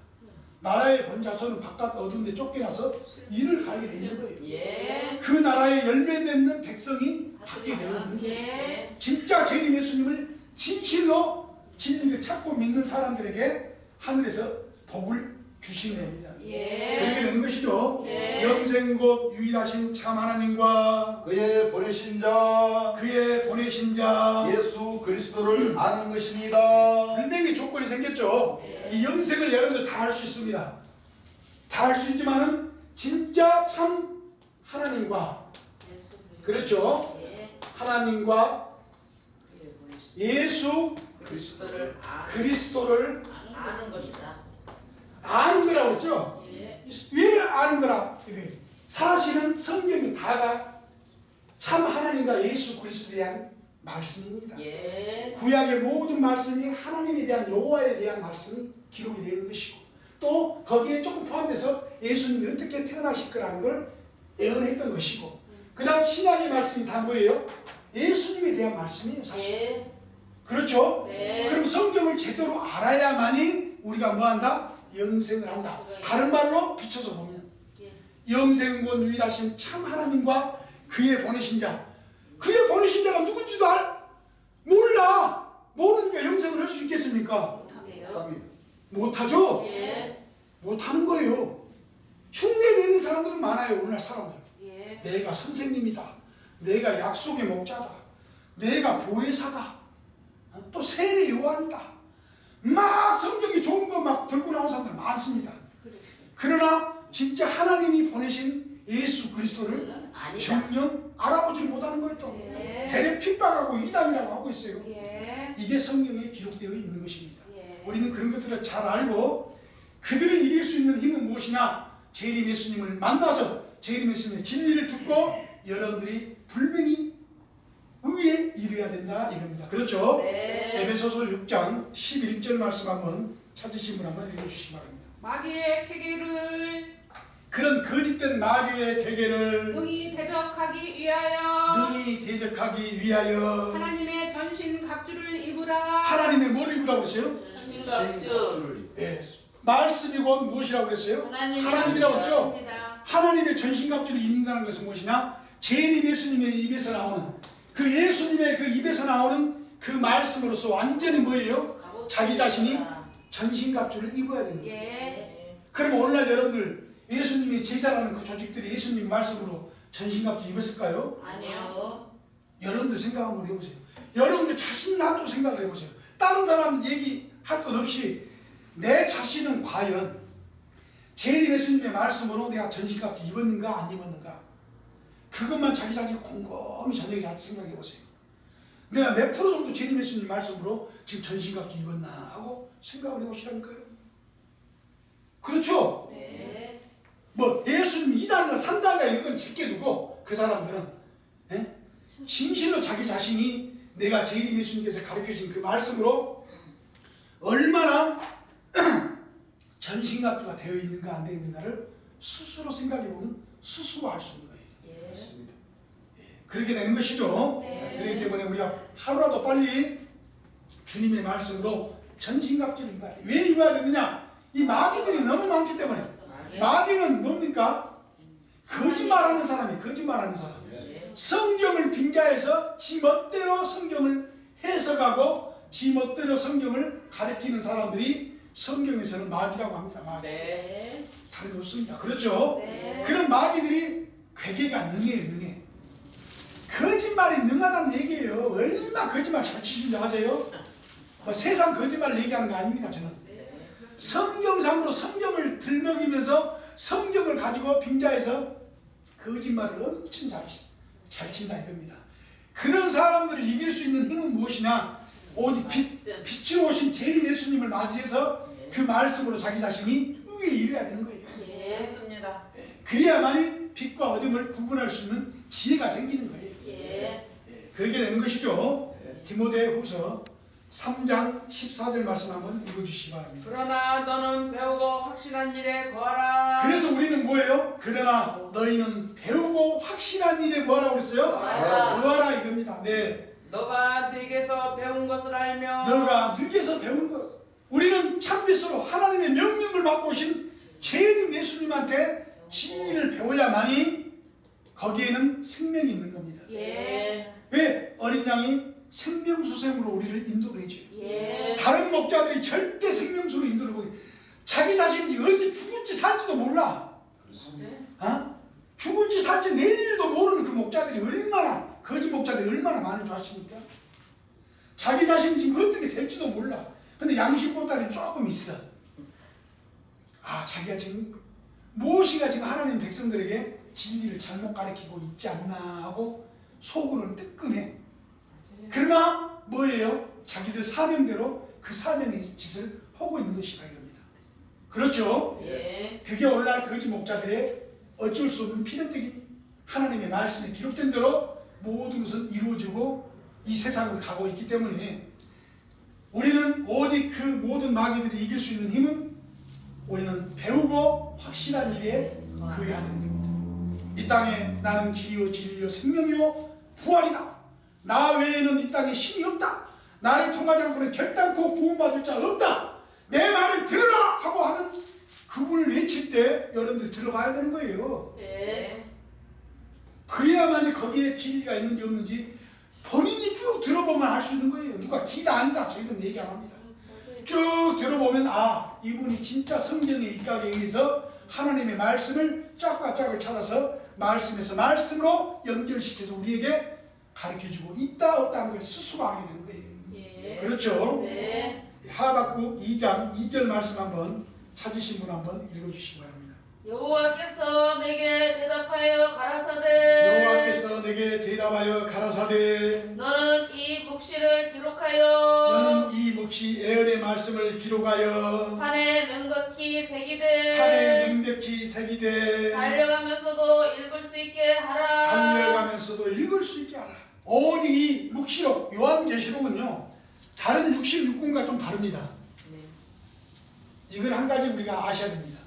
Speaker 1: 나라의 본자손은 바깥 어두운 데 쫓겨나서 일을 가게 돼 있는 거예요.
Speaker 2: 예.
Speaker 1: 그 나라에 열매 맺는 백성이 받게 되어 있는 거예요.
Speaker 2: 예.
Speaker 1: 진짜 재림 예수님을 진실로 진리를 찾고 믿는 사람들에게 하늘에서 복을 주시는 겁니다.
Speaker 2: 예.
Speaker 1: 그렇게 되는 것이죠.
Speaker 2: 예.
Speaker 1: 영생 곧 유일하신 참 하나님과
Speaker 3: 그의 보내신 자
Speaker 1: 그의 보내신 자
Speaker 3: 예수 그리스도를 아는 것입니다.
Speaker 1: 분명히 조건이 생겼죠. 이 영생을 여러분들 다 할 수 있습니다. 다 할 수 있지만은 진짜 참 하나님과 그렇죠.
Speaker 2: 예.
Speaker 1: 하나님과
Speaker 2: 그래 보이시.
Speaker 1: 예수
Speaker 2: 그리스도를
Speaker 1: 그리스도를
Speaker 2: 아는 것이다.
Speaker 1: 아는 거라고 그랬죠.
Speaker 2: 예.
Speaker 1: 왜 아는 거라? 이게 사실은 성경이 다가 참 하나님과 예수 그리스도에 대한 말씀입니다.
Speaker 2: 예.
Speaker 1: 구약의 모든 말씀이 하나님에 대한 여호와에 대한 말씀이 기록이 되어 있는 것이고 또 거기에 조금 포함돼서 예수님이 어떻게 태어나실 거라는 걸 예언했던 것이고 그 다음 신약의 말씀이 다 뭐예요? 예수님에 대한 말씀이에요. 사실.
Speaker 2: 예.
Speaker 1: 그렇죠?
Speaker 2: 네.
Speaker 1: 그럼 성경을 제대로 알아야만이 우리가 뭐한다? 영생을 한다. 다른 말로 비춰서 보면
Speaker 2: 예.
Speaker 1: 영생권 유일하신 참 하나님과 그의 보내신 자, 그의 보내신 자가 누군지도 몰라. 모르니까 영생을 할 수 있겠습니까?
Speaker 2: 못하네요.
Speaker 3: 합니다.
Speaker 1: 못하죠?
Speaker 2: 예.
Speaker 1: 못하는 거예요. 흉내 내는 사람들은 많아요. 오늘날 사람들.
Speaker 2: 예.
Speaker 1: 내가 선생님이다. 내가 약속의 목자다. 내가 보혜사다. 또 세례 요한이다. 막 성경이 좋은 거 막 들고 나온 사람들 많습니다. 그러나 진짜 하나님이 보내신 예수 그리스도를
Speaker 2: 아니다.
Speaker 1: 정녕 알아보지 못하는 거예요. 또
Speaker 5: 예.
Speaker 1: 대래 핍박하고 이단이라고 하고 있어요.
Speaker 5: 예.
Speaker 1: 이게 성경에 기록되어 있는 것입니다.
Speaker 5: 예.
Speaker 1: 우리는 그런 것들을 잘 알고 그들을 이길 수 있는 힘은 무엇이냐? 재림 예수님을 만나서 재림 예수님의 진리를 듣고 여러분들이 분명히 의에 이르야 된다 이겁니다. 그렇죠?
Speaker 4: 네.
Speaker 1: 에베소서 6장 11절 말씀 한번 찾으신 분 한번 읽어주시기 바랍니다.
Speaker 5: 마귀의 계계를
Speaker 1: 그런 거짓된 마귀의 계계를
Speaker 5: 능히 대적하기 위하여
Speaker 1: 능히 대적하기 위하여
Speaker 5: 하나님의 전신 각주를 입으라.
Speaker 1: 하나님의 뭘 입으라고 그랬어요?
Speaker 2: 전신갑주.
Speaker 1: 예. 말씀이 곧 무엇이라고 그랬어요?
Speaker 2: 하나님의
Speaker 1: 하나님이라고 했죠?
Speaker 5: 입습니다.
Speaker 1: 하나님의 전신갑주를 입는다는 것은 무엇이냐? 재림 예수님의 입에서 나오는 그 예수님의 그 입에서 나오는 그 말씀으로서 완전히 뭐예요? 자기 자신이 전신갑주를 입어야 되는 거예요.
Speaker 5: 예.
Speaker 1: 그럼 오늘날 여러분들 예수님이 제자라는 그 조직들이 예수님 말씀으로 전신갑주 입었을까요?
Speaker 2: 아니요.
Speaker 1: 여러분들 생각 한번 해보세요. 여러분들 자신 나도 생각을 해보세요. 다른 사람 얘기할 것 없이 내 자신은 과연 재림 예수님의 말씀으로 내가 전신갑주 입었는가 안 입었는가, 그것만 자기 자신 곰곰이 저녁에 잘 생각해 보세요. 내가 몇 프로 정도 재림 예수님 말씀으로 지금 전신갑주 입었나 하고 생각을 해보시라니까요. 그렇죠?
Speaker 2: 네.
Speaker 1: 뭐 예수님 2단이나 3단이나 이건 제껴두고 그 사람들은 예? 진실로 자기 자신이 내가 재림 예수님께서 가르쳐진 그 말씀으로 얼마나 전신갑주가 되어 있는가 안 되어 있는가를 스스로 생각해보면 스스로 알 수 있는 거예요.
Speaker 2: 예.
Speaker 3: 맞습니다.
Speaker 1: 그렇게 되는 것이죠.
Speaker 5: 네.
Speaker 1: 그렇기 때문에 우리가 하루라도 빨리 주님의 말씀으로 전신갑주를 입어야 돼. 왜 입어야 되느냐? 이 마귀들이 너무 많기 때문에. 마귀는 뭡니까? 거짓말하는 사람이 거짓말하는 사람.
Speaker 2: 예.
Speaker 1: 성경을 빙자해서 지 멋대로 성경을 해석하고 지 멋대로 성경을 가르치는 사람들이 성경에서는 마귀라고 합니다. 마귀.
Speaker 2: 네.
Speaker 1: 다른 거 없습니다. 그렇죠?
Speaker 5: 네.
Speaker 1: 그런 마귀들이 괴계가 능해. 거짓말이 능하다는 얘기예요. 얼마나 거짓말 잘 치신지 아세요? 뭐 세상 거짓말 얘기하는 거 아닙니다. 저는 성경상으로 성경을 들먹이면서 성경을 가지고 빙자해서 거짓말을 엄청 잘 친다 이겁니다. 그런 사람들을 이길 수 있는 힘은 무엇이냐? 오직 빛으로 오신 재림 예수님을 맞이해서 그 말씀으로 자기 자신이 의에 이르야 되는 거예요.
Speaker 2: 예.
Speaker 4: 맞습니다.
Speaker 1: 그래야만이 빛과 어둠을 구분할 수 있는 지혜가 생기는 거예요.
Speaker 2: 예.
Speaker 1: 그렇게 되는 것이죠.
Speaker 3: 네.
Speaker 1: 디모데후서 3장 14절 말씀 한번 읽어주시기 바랍니다.
Speaker 4: 그러나 너는 배우고 확실한 일에 거하라.
Speaker 1: 그래서 우리는 뭐예요? 그러나 너희는 배우고 확실한 일에 뭐하라고 그랬어요?
Speaker 2: 거하라.
Speaker 1: 거하라 이겁니다. 네,
Speaker 4: 너가 네게서 배운 것을 알며
Speaker 1: 너가 누구에서 배운 것. 우리는 참빛으로 하나님의 명령을 받고 오신 재림 예수님한테 진리를 배워야만이 거기에는 생명이 있는 겁니다.
Speaker 2: 예.
Speaker 1: 왜? 어린 양이 생명수샘으로 우리를 인도를 해줘요.
Speaker 2: 예.
Speaker 1: 다른 목자들이 절대 생명수로 인도를 못해. 자기 자신이 언제 죽을지 살지도 몰라. 어? 죽을지 살지 내일도 모르는 그 목자들이 얼마나, 거짓 목자들이 얼마나 많은 줄 아십니까? 자기 자신이 지금 어떻게 될지도 몰라. 근데 양심보다는 조금 있어. 아, 자기가 지금 무엇이가 지금 하나님 백성들에게 진리를 잘못 가르치고 있지 않나 하고 속으로는 뜨끔해. 그러나 뭐예요? 자기들 사명대로 그 사명의 짓을 하고 있는 것이다 이겁니다. 그렇죠?
Speaker 2: 예.
Speaker 1: 그게 오늘날 거짓 목자들의 어쩔 수 없는 필연적인 하나님의 말씀에 기록된 대로 모든 것은 이루어지고 이 세상을 가고 있기 때문에 우리는 오직 그 모든 마귀들이 이길 수 있는 힘은 우리는 배우고 확실한 일에 그해야 되는 겁니다. 이 땅에 나는 길이요 진리요 생명이요 부활이다. 나 외에는 이 땅에 신이 없다. 나를 통하지 않고는 결단코 구원받을 자 없다. 내 말을 들으라 하고 하는 그분을 외칠 때 여러분들 들어봐야 되는 거예요.
Speaker 2: 네.
Speaker 1: 그래야만이 거기에 진리가 있는지 없는지 본인이 쭉 들어보면 알 수 있는 거예요. 누가 기다 아니다 저희는 얘기 안 합니다. 쭉 들어보면 아, 이분이 진짜 성경의 입각에 의해서 하나님의 말씀을 짝과 짝을 찾아서 말씀에서 말씀으로 연결시켜서 우리에게 가르쳐주고 있다 없다 하는 걸 스스로 알게 되는 거예요.
Speaker 2: 예.
Speaker 1: 그렇죠?
Speaker 2: 네.
Speaker 1: 하박국 2장 2절 말씀 한번 찾으신 분 한번 읽어주시기 바랍니다.
Speaker 2: 여호와께서 내게 대답하여 가라사대
Speaker 1: 여호와께서 내게 대답하여 가라사대
Speaker 2: 너는 이 묵시를 기록하여
Speaker 1: 너는 이 묵시 에열의 말씀을 기록하여
Speaker 2: 판에 명백히 새기되
Speaker 1: 판에 명백히 새기되
Speaker 2: 달려가면서도 읽을 수 있게 하라.
Speaker 1: 달려가면서도 읽을 수 있게 하라. 오직 이 묵시록 요한계시록은요 다른 66권과 좀 다릅니다. 이걸 한 가지 우리가 아셔야 됩니다.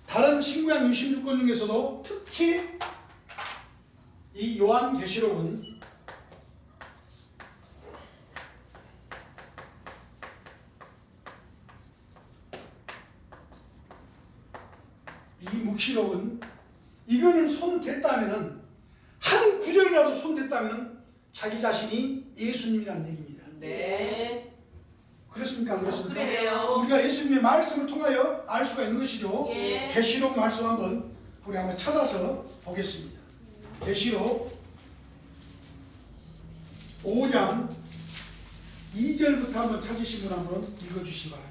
Speaker 1: 다른 신구약 66권 중에서도 특히 이 요한계시록은 이 묵시록은 이거는 손 댔다면은 한 구절이라도 손 댔다면은 자기 자신이 예수님이라는 얘기입니다.
Speaker 2: 네.
Speaker 1: 그렇습니까? 안 그렇습니까?
Speaker 2: 그래요.
Speaker 1: 우리가 예수님의 말씀을 통하여 알 수가 있는 것이죠.
Speaker 2: 예.
Speaker 1: 계시록 말씀 한번 우리 한번 찾아서 보겠습니다. 계시록 5장 2절부터 한번 찾으신 분 한번 읽어주시기 바랍니다.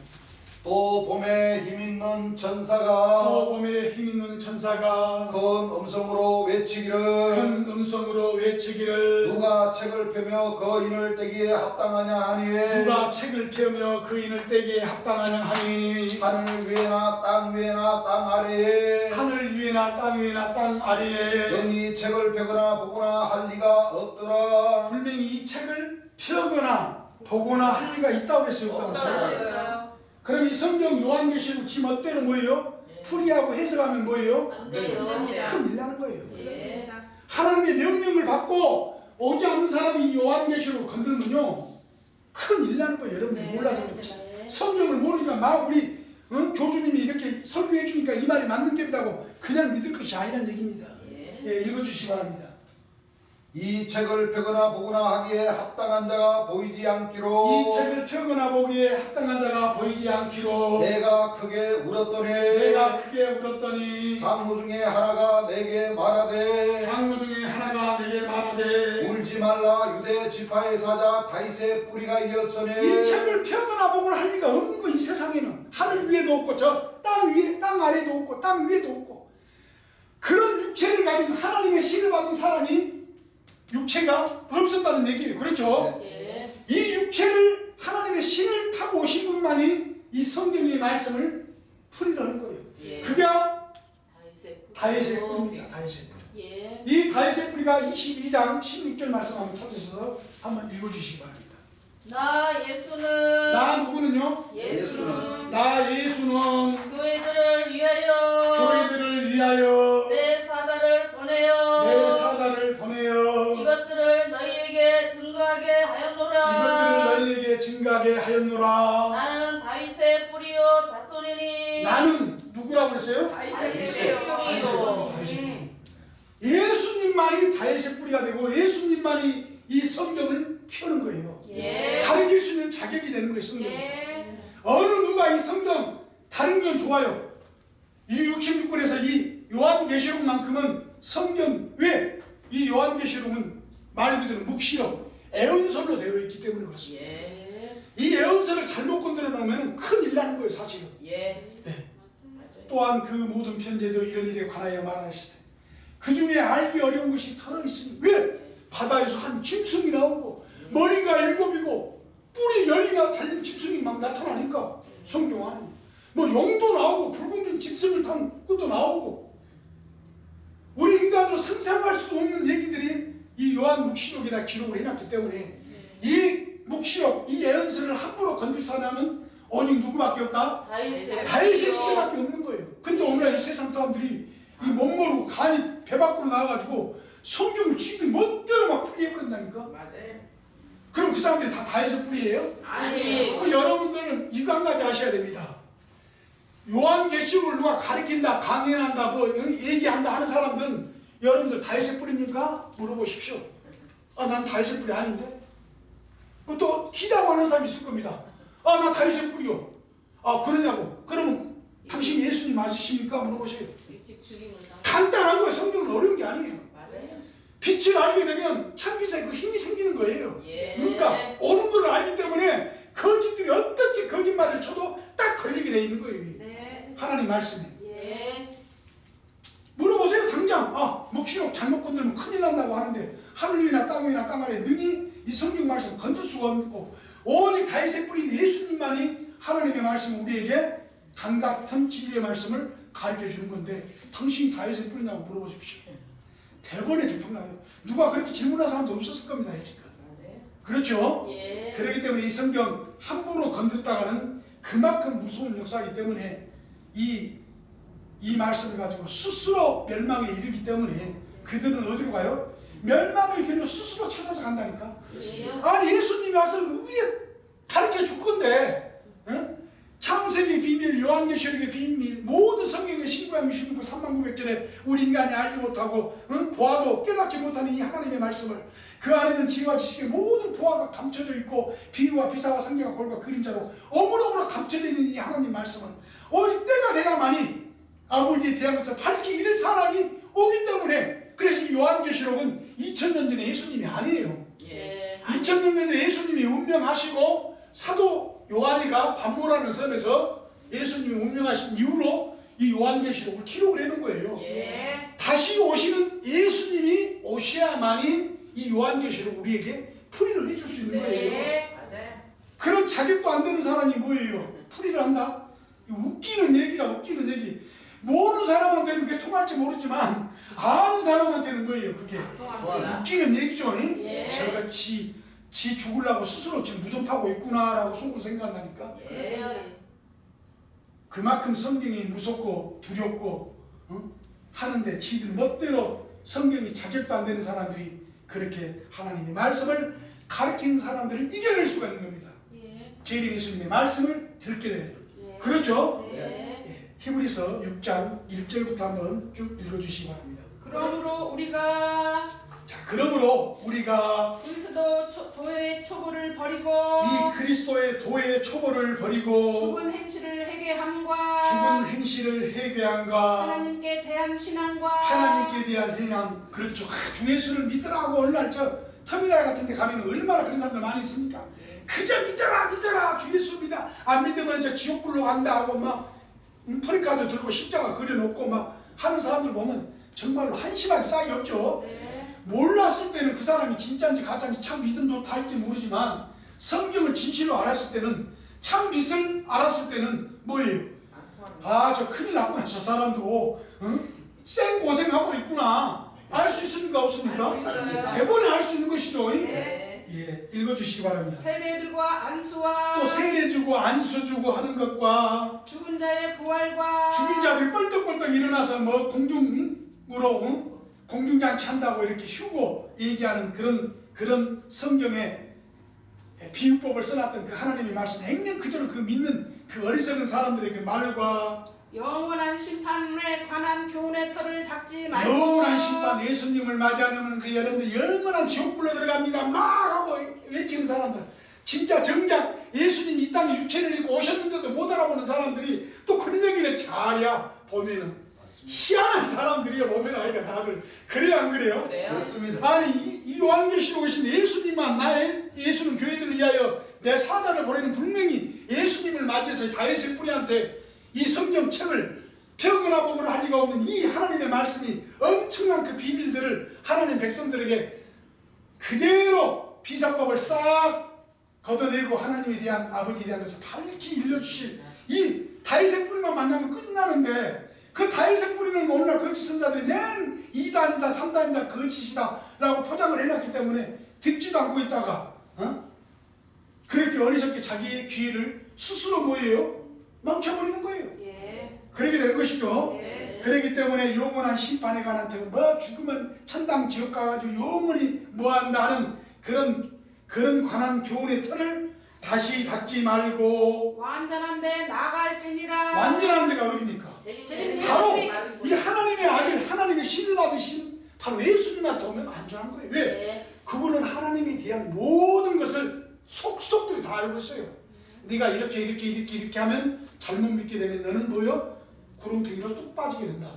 Speaker 3: 또 봄에 힘있는 천사가
Speaker 1: 또 봄에 힘있는 천사가
Speaker 3: 큰 음성으로 외치기를
Speaker 1: 큰 음성으로 외치기를
Speaker 3: 누가 책을 펴며 그 인을 떼기에 합당하냐 하니
Speaker 1: 누가 책을 펴며 그 인을 떼기에 합당하냐 하니
Speaker 3: 하늘 위에나 땅 위에나 땅 아래에
Speaker 1: 하늘 위에나 땅 위에나 땅 아래에
Speaker 3: 영이 책을 펴거나 보거나 할 리가 없더라.
Speaker 1: 분명히 이 책을 펴거나 보거나 할 리가 있다고 했어요. 없다고 했어요.
Speaker 5: 없어요.
Speaker 1: 그럼 이 성경 요한계시록 지금 어때는 뭐예요? 풀이하고 해석하면 뭐예요?
Speaker 2: 안 돼요.
Speaker 1: 큰일 나는 거예요.
Speaker 2: 예.
Speaker 5: 그렇습니다.
Speaker 1: 하나님의 명령을 받고 오지 않는 사람이 이 요한계시록을 건들면요 큰일 나는 거예요. 여러분들
Speaker 5: 네.
Speaker 1: 몰라서 그렇지.
Speaker 2: 네.
Speaker 1: 성경을 모르니까 막 우리 교주님이 이렇게 설교해 주니까 이 말이 맞는 ገብ이라고 그냥 믿을 것이 아니란 얘기입니다.
Speaker 2: 예.
Speaker 1: 예, 읽어주시기 바랍니다.
Speaker 3: 이 책을 펴거나 보거나 하기에 합당한 자가 보이지 않기로
Speaker 1: 이 책을 펴거나 보기에 합당한 자가 보이지 않기로
Speaker 3: 내가 크게 울었더니
Speaker 1: 내가 크게 울었더니
Speaker 3: 장로 중에 하나가 내게 말하되
Speaker 1: 장로 중에 하나가 내게 말하되
Speaker 3: 울지 말라 유대 지파의 사자 다윗의 뿌리가 이었으니
Speaker 1: 이 책을 펴거나 보거나 할 리가 없는 거 이 세상에는. 하늘 위에도 없고 저 땅 위에 땅 아래도 없고 땅 위에도 없고 그런 육체를 가진 하나님의 신을 받은 사람이 육체가 없었다는 얘기예요. 그렇죠?
Speaker 2: 예.
Speaker 1: 이 육체를 하나님의 신을 타고 오신 분만이 이 성경의 말씀을 풀이라는 거예요.
Speaker 2: 예.
Speaker 1: 그게
Speaker 2: 다윗의
Speaker 1: 다윗의 뿌리입니다. 다윗의 뿌리.
Speaker 2: 예.
Speaker 1: 이 다윗의 뿌리가 22장 16절 말씀 한번 찾으셔서 한번 읽어주시기 바랍니다.
Speaker 2: 나 예수는
Speaker 1: 나 누구는요?
Speaker 2: 예수는
Speaker 1: 나 예수는
Speaker 2: 교회들을 위하여
Speaker 1: 교회들을 위하여
Speaker 2: 내 사자를 보내어
Speaker 1: 내 사자를 보내어
Speaker 2: 이것들을 너희에게 증거하게 하였노라.
Speaker 1: 이것들을 너희에게 증가하게 하였노라.
Speaker 2: 나는 다윗의 뿌리요 자손이니
Speaker 1: 나는 누구라고 그랬어요?
Speaker 2: 다윗의
Speaker 1: 다윗의
Speaker 2: 뿌리요.
Speaker 1: 뿌리. 예수님만이 다윗의 뿌리가 되고 예수님만이 이 성경을 펴는 거예요.
Speaker 2: 예.
Speaker 1: 가르칠 수 있는 자격이 되는 거예요. 성경.
Speaker 5: 예.
Speaker 1: 어느 누가 이 성경 다른 건 좋아요. 이 66권에서 이 요한계시록만큼은 성경 왜? 이 요한계시록은 말 그대로 묵시록 애언설로 되어 있기 때문에 그렇습니다.
Speaker 2: 예.
Speaker 1: 이 애언설을 잘못 건드려 놓으면 큰일 나는 거예요. 사실은.
Speaker 2: 예.
Speaker 1: 또한 그 모든 편지에도 이런 일에 관하여 말하시되 그 중에 알기 어려운 것이 털어 있으니 왜? 바다에서 한 짐승이 나오고 머리가 7이고 뿔이 10이나 달린 짐승이 막 나타나니까 성경 안에 뭐 용도 나오고 붉은 짐승을 탄 것도 나오고 우리 인간으로 상상할 수도 없는 얘기들이 이 요한 묵시록에다 기록을 해놨기 때문에 이 묵시록 이 예언서를 함부로 건들 사람은 오직 누구밖에 없다? 다윗의 뿌리밖에 없는 거예요. 근데 오늘날 이 세상 사람들이 이 못 모르고 간이 배 밖으로 나와가지고 성경을 지들 멋대로 막 풀이해버린다니까.
Speaker 4: 맞아요.
Speaker 1: 그럼 그 사람들이 다 다윗의 뿌리예요?
Speaker 2: 아니.
Speaker 1: 여러분들은 이거 한 가지 아셔야 됩니다. 요한계시록을 누가 가르친다, 강연한다, 뭐 얘기한다 하는 사람들은 여러분들 다윗의 뿌리입니까? 물어보십시오. 아, 난 다윗의 뿌리 아닌데? 또 기다고 하는 사람이 있을 겁니다. 아, 나 다윗의 뿌리요. 아, 그러냐고. 그러면 당신 예수님 맞으십니까? 물어보세요.
Speaker 2: 일찍 죽이면 상.
Speaker 1: 간단한 거예요. 성경은 어려운 게 아니에요.
Speaker 2: 맞아요.
Speaker 1: 빛을 알게 되면 참빛에 그 힘이 생기는 거예요.
Speaker 2: 예.
Speaker 1: 그러니까 옳은 걸 알기 때문에 거짓들이 어떻게 거짓말을 쳐도 딱 걸리게 돼 있는 거예요.
Speaker 5: 네.
Speaker 1: 하나님 말씀에.
Speaker 2: 예.
Speaker 1: 물어보세요. 당장 묵시록 잘못 건들면 큰일 난다고 하는데 하늘 위나 땅 위나 땅 아래 능히 이 성경 말씀 건들 수가 없고 오직 다윗의 뿌리인 예수님만이 하나님의 말씀을 우리에게 감같은 진리의 말씀을 가르쳐 주는 건데 당신이 다윗의 뿌리냐고 물어보십시오. 대번에 들통나요. 누가 그렇게 질문한 사람도 없었을 겁니다. 지금.
Speaker 2: 맞아요.
Speaker 1: 그렇죠?
Speaker 2: 예.
Speaker 1: 그렇기 때문에 이 성경 함부로 건드렸다가는 그만큼 무서운 역사이기 때문에 이 말씀을 가지고 스스로 멸망에 이르기 때문에 그들은 어디로 가요? 멸망의 길로 스스로 찾아서 간다니까.
Speaker 2: 그래요?
Speaker 1: 아니 예수님이 와서 우리에 가르쳐 줄 건데 창세기 비밀, 요한계시록의 비밀, 모든 성경의 신구약, 신구 3900절에 우리 인간이 알지 못하고 보아도 깨닫지 못하는 이 하나님의 말씀을 그 안에는 지혜와 지식의 모든 보화가 감춰져 있고 비유와 비사와 성경과 골과 그림자로 어무러무러 감춰져 있는 이 하나님 말씀을 오직 때가 돼야만이 아버지에 대한 것을 밝히 이를 사람이 오기 때문에 그래서 이 요한계시록은 2000년 전에 예수님이 아니에요.
Speaker 2: 예.
Speaker 1: 2000년 전에 예수님이 운명하시고 사도 요한이가 반모라는 섬에서 예수님이 운명하신 이후로 이 요한계시록을 기록을 해놓은 거예요.
Speaker 2: 예.
Speaker 1: 다시 오시는 예수님이 오셔야만이 이 요한계시록 우리에게 풀이를 해줄 수 있는 거예요.
Speaker 2: 네.
Speaker 4: 맞아요.
Speaker 1: 그런 자격도 안 되는 사람이 뭐예요? 풀이를 한다? 웃기는 얘기라 웃기는 얘기. 모르는 사람한테는 그게 통할지 모르지만 아는 사람한테는 뭐예요? 그게
Speaker 4: 통합니다.
Speaker 1: 웃기는 얘기죠.
Speaker 2: 예.
Speaker 1: 저가 지 죽으려고 스스로 지금 무덤 파고 있구나라고 속으로 생각한다니까.
Speaker 2: 예.
Speaker 1: 그만큼 성경이 무섭고 두렵고 하는데 지들 멋대로 성경이 자격도 안 되는 사람들이 그렇게 하나님의 말씀을 가르치는 사람들을 이겨낼 수가 있는 겁니다.
Speaker 2: 예.
Speaker 1: 재림 예수님의 말씀을 듣게 되는 거예요.
Speaker 5: 예.
Speaker 1: 그렇죠?
Speaker 2: 예.
Speaker 1: 예. 히브리서 6장 1절부터 한번 쭉 읽어주시기 바랍니다.
Speaker 5: 그러므로 우리가
Speaker 1: 자, 그러므로 우리가
Speaker 5: 그리스도 도의 초보를 버리고
Speaker 1: 이 그리스도의 도의 초보를 버리고
Speaker 5: 죽은 행실을 회개함과
Speaker 1: 죽은 행실을 회개함과
Speaker 5: 하나님께 대한 신앙과
Speaker 1: 하나님께 대한 신앙. 그렇죠. 주 예수를 믿으라고 얼마나 저 터미널 같은 데 가면 얼마나 그런 사람들 많이 있습니까? 그저 믿어라 주 예수 믿어. 안 믿으면 저 지옥불로 간다 하고 막 프리카드 들고 십자가 그려놓고 막 하는 사람들 보면 정말로 한심하게 짝이 없죠.
Speaker 5: 네.
Speaker 1: 몰랐을 때는 그 사람이 진짜인지 가짜인지 참 믿음 좋다 할지 모르지만 성경을 진실로 알았을 때는 참 빛을 알았을 때는 뭐예요? 아, 저 큰일 났구나. 저 사람도 쌩 고생하고 있구나. 알 수 있습니까? 없습니까?
Speaker 5: 알수 있어요.
Speaker 1: 대번에 알 수 있는 것이죠.
Speaker 5: 네.
Speaker 1: 예, 읽어주시기 바랍니다.
Speaker 5: 세례들과 안수와
Speaker 1: 또 세례 주고 안수 주고 하는 것과
Speaker 5: 죽은 자의 부활과
Speaker 1: 죽은 자들이 뻘떡뻘떡 일어나서 뭐 공중으로 공중잔치 한다고 이렇게 휴고 얘기하는 그런 성경의 비유법을 써놨던 그 하나님의 말씀 행령 그대로 그 믿는 그 어리석은 사람들의 그 말과
Speaker 5: 영원한 심판에 관한 교훈의 털을 닦지 말고
Speaker 1: 영원한 심판 예수님을 맞이 않으면 그 여러분들 영원한 지옥불로 들어갑니다 막 하고 외치는 사람들 진짜 정작 예수님 이 땅에 유체를 입고 오셨는데도 못 알아보는 사람들이 또 그런 얘기를 잘야 보면은 희한한 사람들이야 보면 아이가 다들 그래요 안 그래요?
Speaker 2: 그래요?
Speaker 3: 그렇습니다.
Speaker 1: 아니 이 요한계시록에 오신 예수님만 나의 예수는 교회들을 위하여 내 사자를 보내는 분명히 예수님을 맞이해서 다윗의 뿌리한테 이 성경책을 펴거나 보거나 할 리가 없는 이 하나님의 말씀이 엄청난 그 비밀들을 하나님 백성들에게 그대로 비사법을 싹 걷어내고 하나님에 대한 아버지에 대한 것을 밝히 일러주실 이 다윗의 뿌리만 만나면 끝나는데 그 다윗의 뿌리는 오늘날 거짓 선자들이 맨 2단이다 3단이다 거짓이다 라고 포장을 해놨기 때문에 듣지도 않고 있다가 그렇게 어리석게 자기의 기회를 스스로 뭐예요? 망쳐버리는 거예요.
Speaker 5: 예.
Speaker 1: 그렇게 된 것이죠.
Speaker 5: 예.
Speaker 1: 그렇기 때문에 영원한 심판에 관한 뭐 죽으면 천당 지옥 가가지고 영원히 뭐한다 하는 그런 관한 교훈의 틀을 다시 닦지 말고.
Speaker 5: 완전한 데 나갈지니라.
Speaker 1: 완전한 데가 어딥니까? 바로 이 하나님의 아들, 하나님의 신을 받으신 바로 예수님한테 오면 안전한 거예요. 왜?
Speaker 2: 네.
Speaker 1: 그분은 하나님에 대한 모든 것을 속속들이 다 알고 있어요. 네가 이렇게 하면 잘못 믿게 되면 너는 뭐요? 구름텅이로 뚝 빠지게 된다.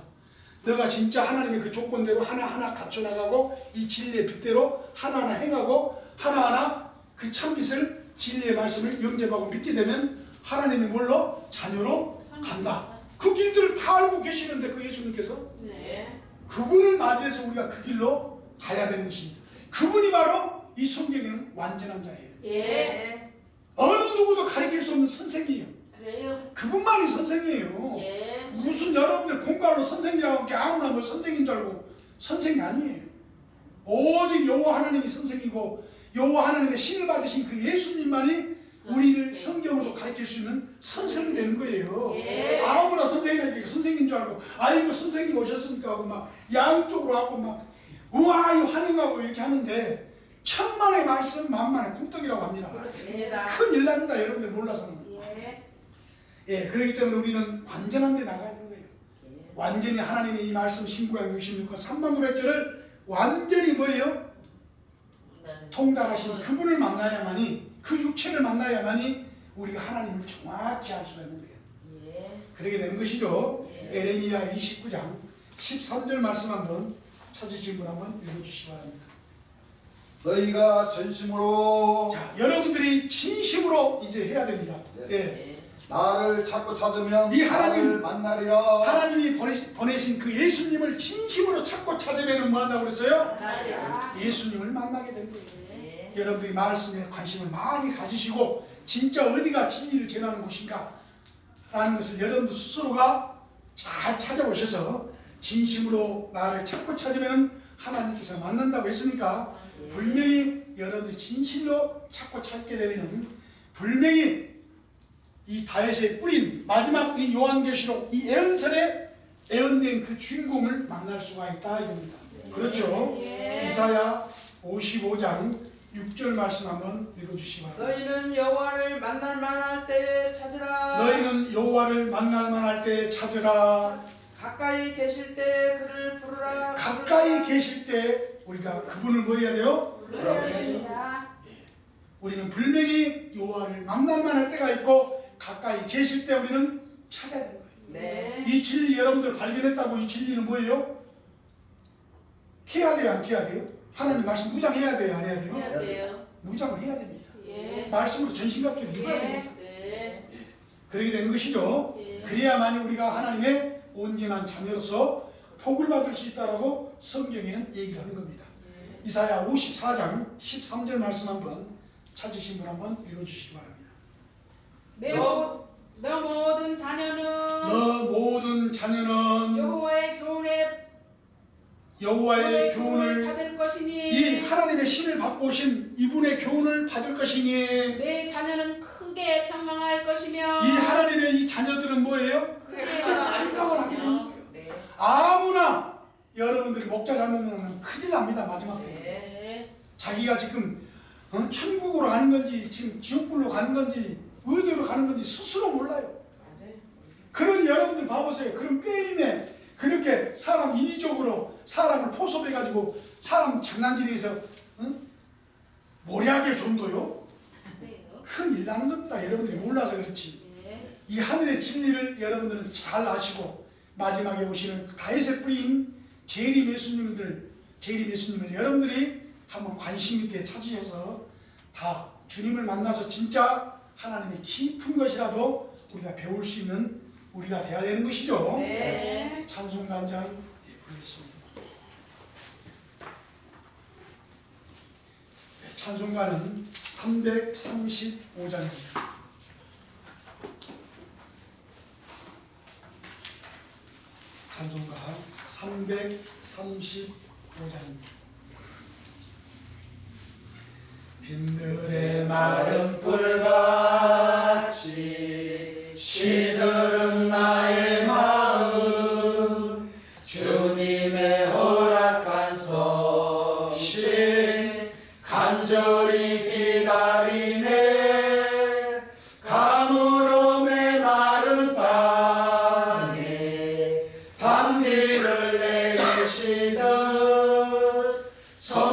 Speaker 1: 너가 진짜 하나님의 그 조건대로 하나하나 갖춰나가고 이 진리의 빛대로 하나하나 행하고 하나하나 그 참빛을 진리의 말씀을 영접하고 믿게 되면 하나님이 뭘로? 자녀로 간다. 그 길들을 다 알고 계시는데 그 예수님께서
Speaker 2: 네.
Speaker 1: 그분을 맞이해서 우리가 그 길로 가야 되는 것입니다. 그분이 바로 이 성경에는 완전한 자예요.
Speaker 2: 예.
Speaker 1: 어느 누구도 가르칠 수 없는 선생이에요.
Speaker 2: 그래요.
Speaker 1: 그분만이 선생이에요.
Speaker 2: 예.
Speaker 1: 무슨 여러분들 공갈로 선생이라고 하면 아무나 뭐 선생인 줄 알고 선생이 아니에요. 오직 여호와 하나님이 선생이고 여호와 하나님의 신을 받으신 그 예수님만이 우리를 성경으로 가르칠 수 있는 선생이 되는 거예요.
Speaker 2: 예.
Speaker 1: 아무나 선생이라니까 선생인 줄 알고 아이고 선생님 오셨습니까 하고 막 양쪽으로 하고 막 우와 이거 환영하고 이렇게 하는데 천만의 말씀 만만의 콩떡이라고 합니다.
Speaker 5: 그렇습니다.
Speaker 1: 큰일 납니다. 여러분들 몰라서는.
Speaker 5: 예.
Speaker 1: 예, 그렇기 때문에 우리는 완전한 데 나가야 되는 거예요. 완전히 하나님의 이 말씀 신구약 66권 3900절을 완전히 뭐예요? 통달하신 그분을 만나야만이 그 육체를 만나야만이 우리가 하나님을 정확히 알 수가 있는 거예요.
Speaker 2: 예.
Speaker 1: 그렇게 되는 것이죠.
Speaker 2: 예.
Speaker 1: 에레미야 29장 13절 말씀 한번 찾으신 분 한번 읽어주시기 바랍니다.
Speaker 3: 너희가 전심으로
Speaker 1: 자, 여러분들이 진심으로 이제 해야 됩니다. 예.
Speaker 2: 예.
Speaker 3: 나를 찾고 찾으면
Speaker 1: 이 하나님,
Speaker 3: 나를 만나리라.
Speaker 1: 하나님이 보내신 그 예수님을 진심으로 찾고 찾으면 뭐 한다고 그랬어요?
Speaker 5: 아,
Speaker 1: 예수님을 만나게 된 거예요.
Speaker 2: 예.
Speaker 1: 여러분들이 말씀에 관심을 많이 가지시고 진짜 어디가 진리를 전하는 곳인가 라는 것을 여러분들 스스로가 잘 찾아보셔서 진심으로 나를 찾고 찾으면 하나님께서 만난다고 했으니까 분명히 여러분들이 진실로 찾고 찾게 되면 분명히 이 다윗의 뿌린 마지막 이 요한계시록 이 예언설에 예언된 그 주인공을 만날 수가 있다 이겁니다. 그렇죠?
Speaker 5: 예.
Speaker 1: 이사야 55장 6절 말씀 한번 읽어주시기 바랍니다.
Speaker 4: 너희는 여호와를 만날 만할 때 찾으라.
Speaker 1: 너희는 여호와를 만날 만할 때 찾으라.
Speaker 4: 가까이 계실 때 그를 부르라.
Speaker 1: 가까이 계실 때 우리가 그분을 뭐 해야 돼요?
Speaker 5: 그렇습니다.
Speaker 1: 우리는 분명히 여호와를 만날 만할 때가 있고 가까이 계실 때 우리는 찾아야 되는 거예요.
Speaker 4: 네.
Speaker 1: 이 진리 여러분들 발견했다고 이 진리는 뭐예요? 해야 돼요? 안 해야 돼요? 하나님 말씀 무장해야 돼요? 안 해야 돼요?
Speaker 2: 해야 돼요.
Speaker 1: 무장을 해야 됩니다.
Speaker 2: 예.
Speaker 1: 말씀으로 전신갑주를 입어야 됩니다.
Speaker 2: 네.
Speaker 1: 그렇게 되는 것이죠.
Speaker 2: 예.
Speaker 1: 그래야만이 우리가 하나님의 온전한 자녀로서 복을 받을 수 있다라고 성경에는 얘기를 하는 겁니다. 이사야 54장 13절 말씀 한번 찾으신 분 한번 읽어주시기 바랍니다.
Speaker 5: 너 모든 자녀는
Speaker 1: 너 모든 자녀는 여호와의 교훈을
Speaker 5: 받을 것이니
Speaker 1: 이 하나님의 신을 받고 오신 이분의 교훈을 받을 것이니
Speaker 5: 내 자녀는 크게 평강할 것이며
Speaker 1: 이 하나님의 이 자녀들은 뭐예요?
Speaker 5: 크게
Speaker 1: 평강을 하게 되는 거예요.
Speaker 4: 네.
Speaker 1: 아무나 여러분들이 목자 잘못 만나면 큰일 납니다. 마지막에
Speaker 2: 네.
Speaker 1: 자기가 지금 천국으로 가는 건지 지금 지옥불로 가는 건지 어디로 가는 건지 스스로 몰라요.
Speaker 4: 맞아요.
Speaker 1: 그런 여러분들 봐보세요. 그런 게임에 그렇게 사람 인위적으로 사람을 포섭해가지고 사람 장난질해서 모략의 정도요?
Speaker 2: 네요.
Speaker 1: 큰일 나는 겁니다. 여러분들이 몰라서 그렇지.
Speaker 2: 예.
Speaker 1: 이 하늘의 진리를 여러분들은 잘 아시고 마지막에 오시는 다윗의 뿌리인 재림 예수님을 여러분들이 한번 관심 있게 찾으셔서 다 주님을 만나서 진짜 하나님의 깊은 것이라도 우리가 배울 수 있는 우리가 돼야 되는 것이죠.
Speaker 4: 네.
Speaker 1: 찬송가 한 장 부르겠습니다. 찬송가는 335장입니다. 찬송가 335장입니다. 빈들의 마른 뿔같이 시들은 나의 마음 주님의 허락한 소식 간절히 기다리네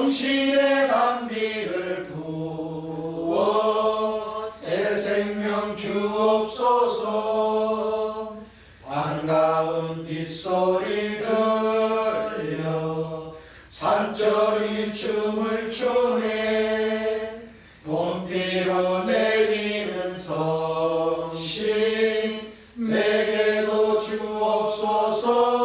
Speaker 3: 성신의 담비를 부어 새 생명 주옵소서. 반가운 빗소리 들려 산절이 춤을 추네. 봄비로 내리는 성신 내게도 주옵소서.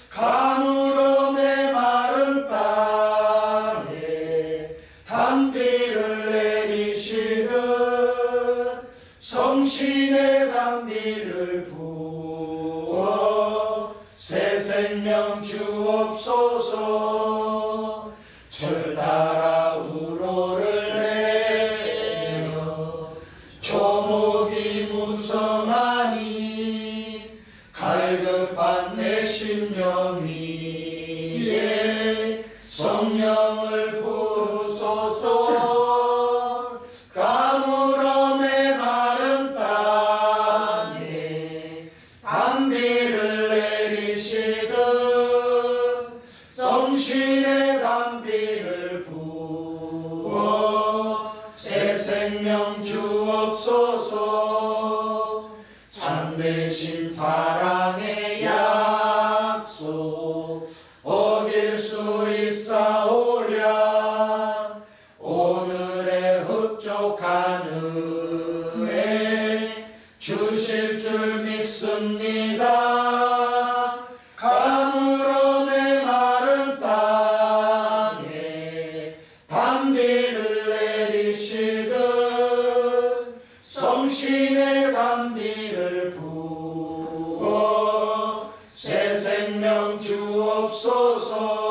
Speaker 3: 가물어 메마른 땅에 담비를 내리시듯 성신의 담비를 부어 새 생명 주옵소서. 절 따라 우로를 내려 조목이 무성하니 갈급한 내 심령 위에 성령을 부으소서. 가물어 메마른 땅에 담비를 내리시듯 성신의 담비를 부어 새 생명 주옵소서. 참되신 사랑의 약속 어길 수 있사오랴. 오늘의 흡족한 은혜 주실 줄 믿습니다. 가물어 메마른 땅에 담비를 내리시듯 성신의 담비를 부어 새 생명 주옵소서.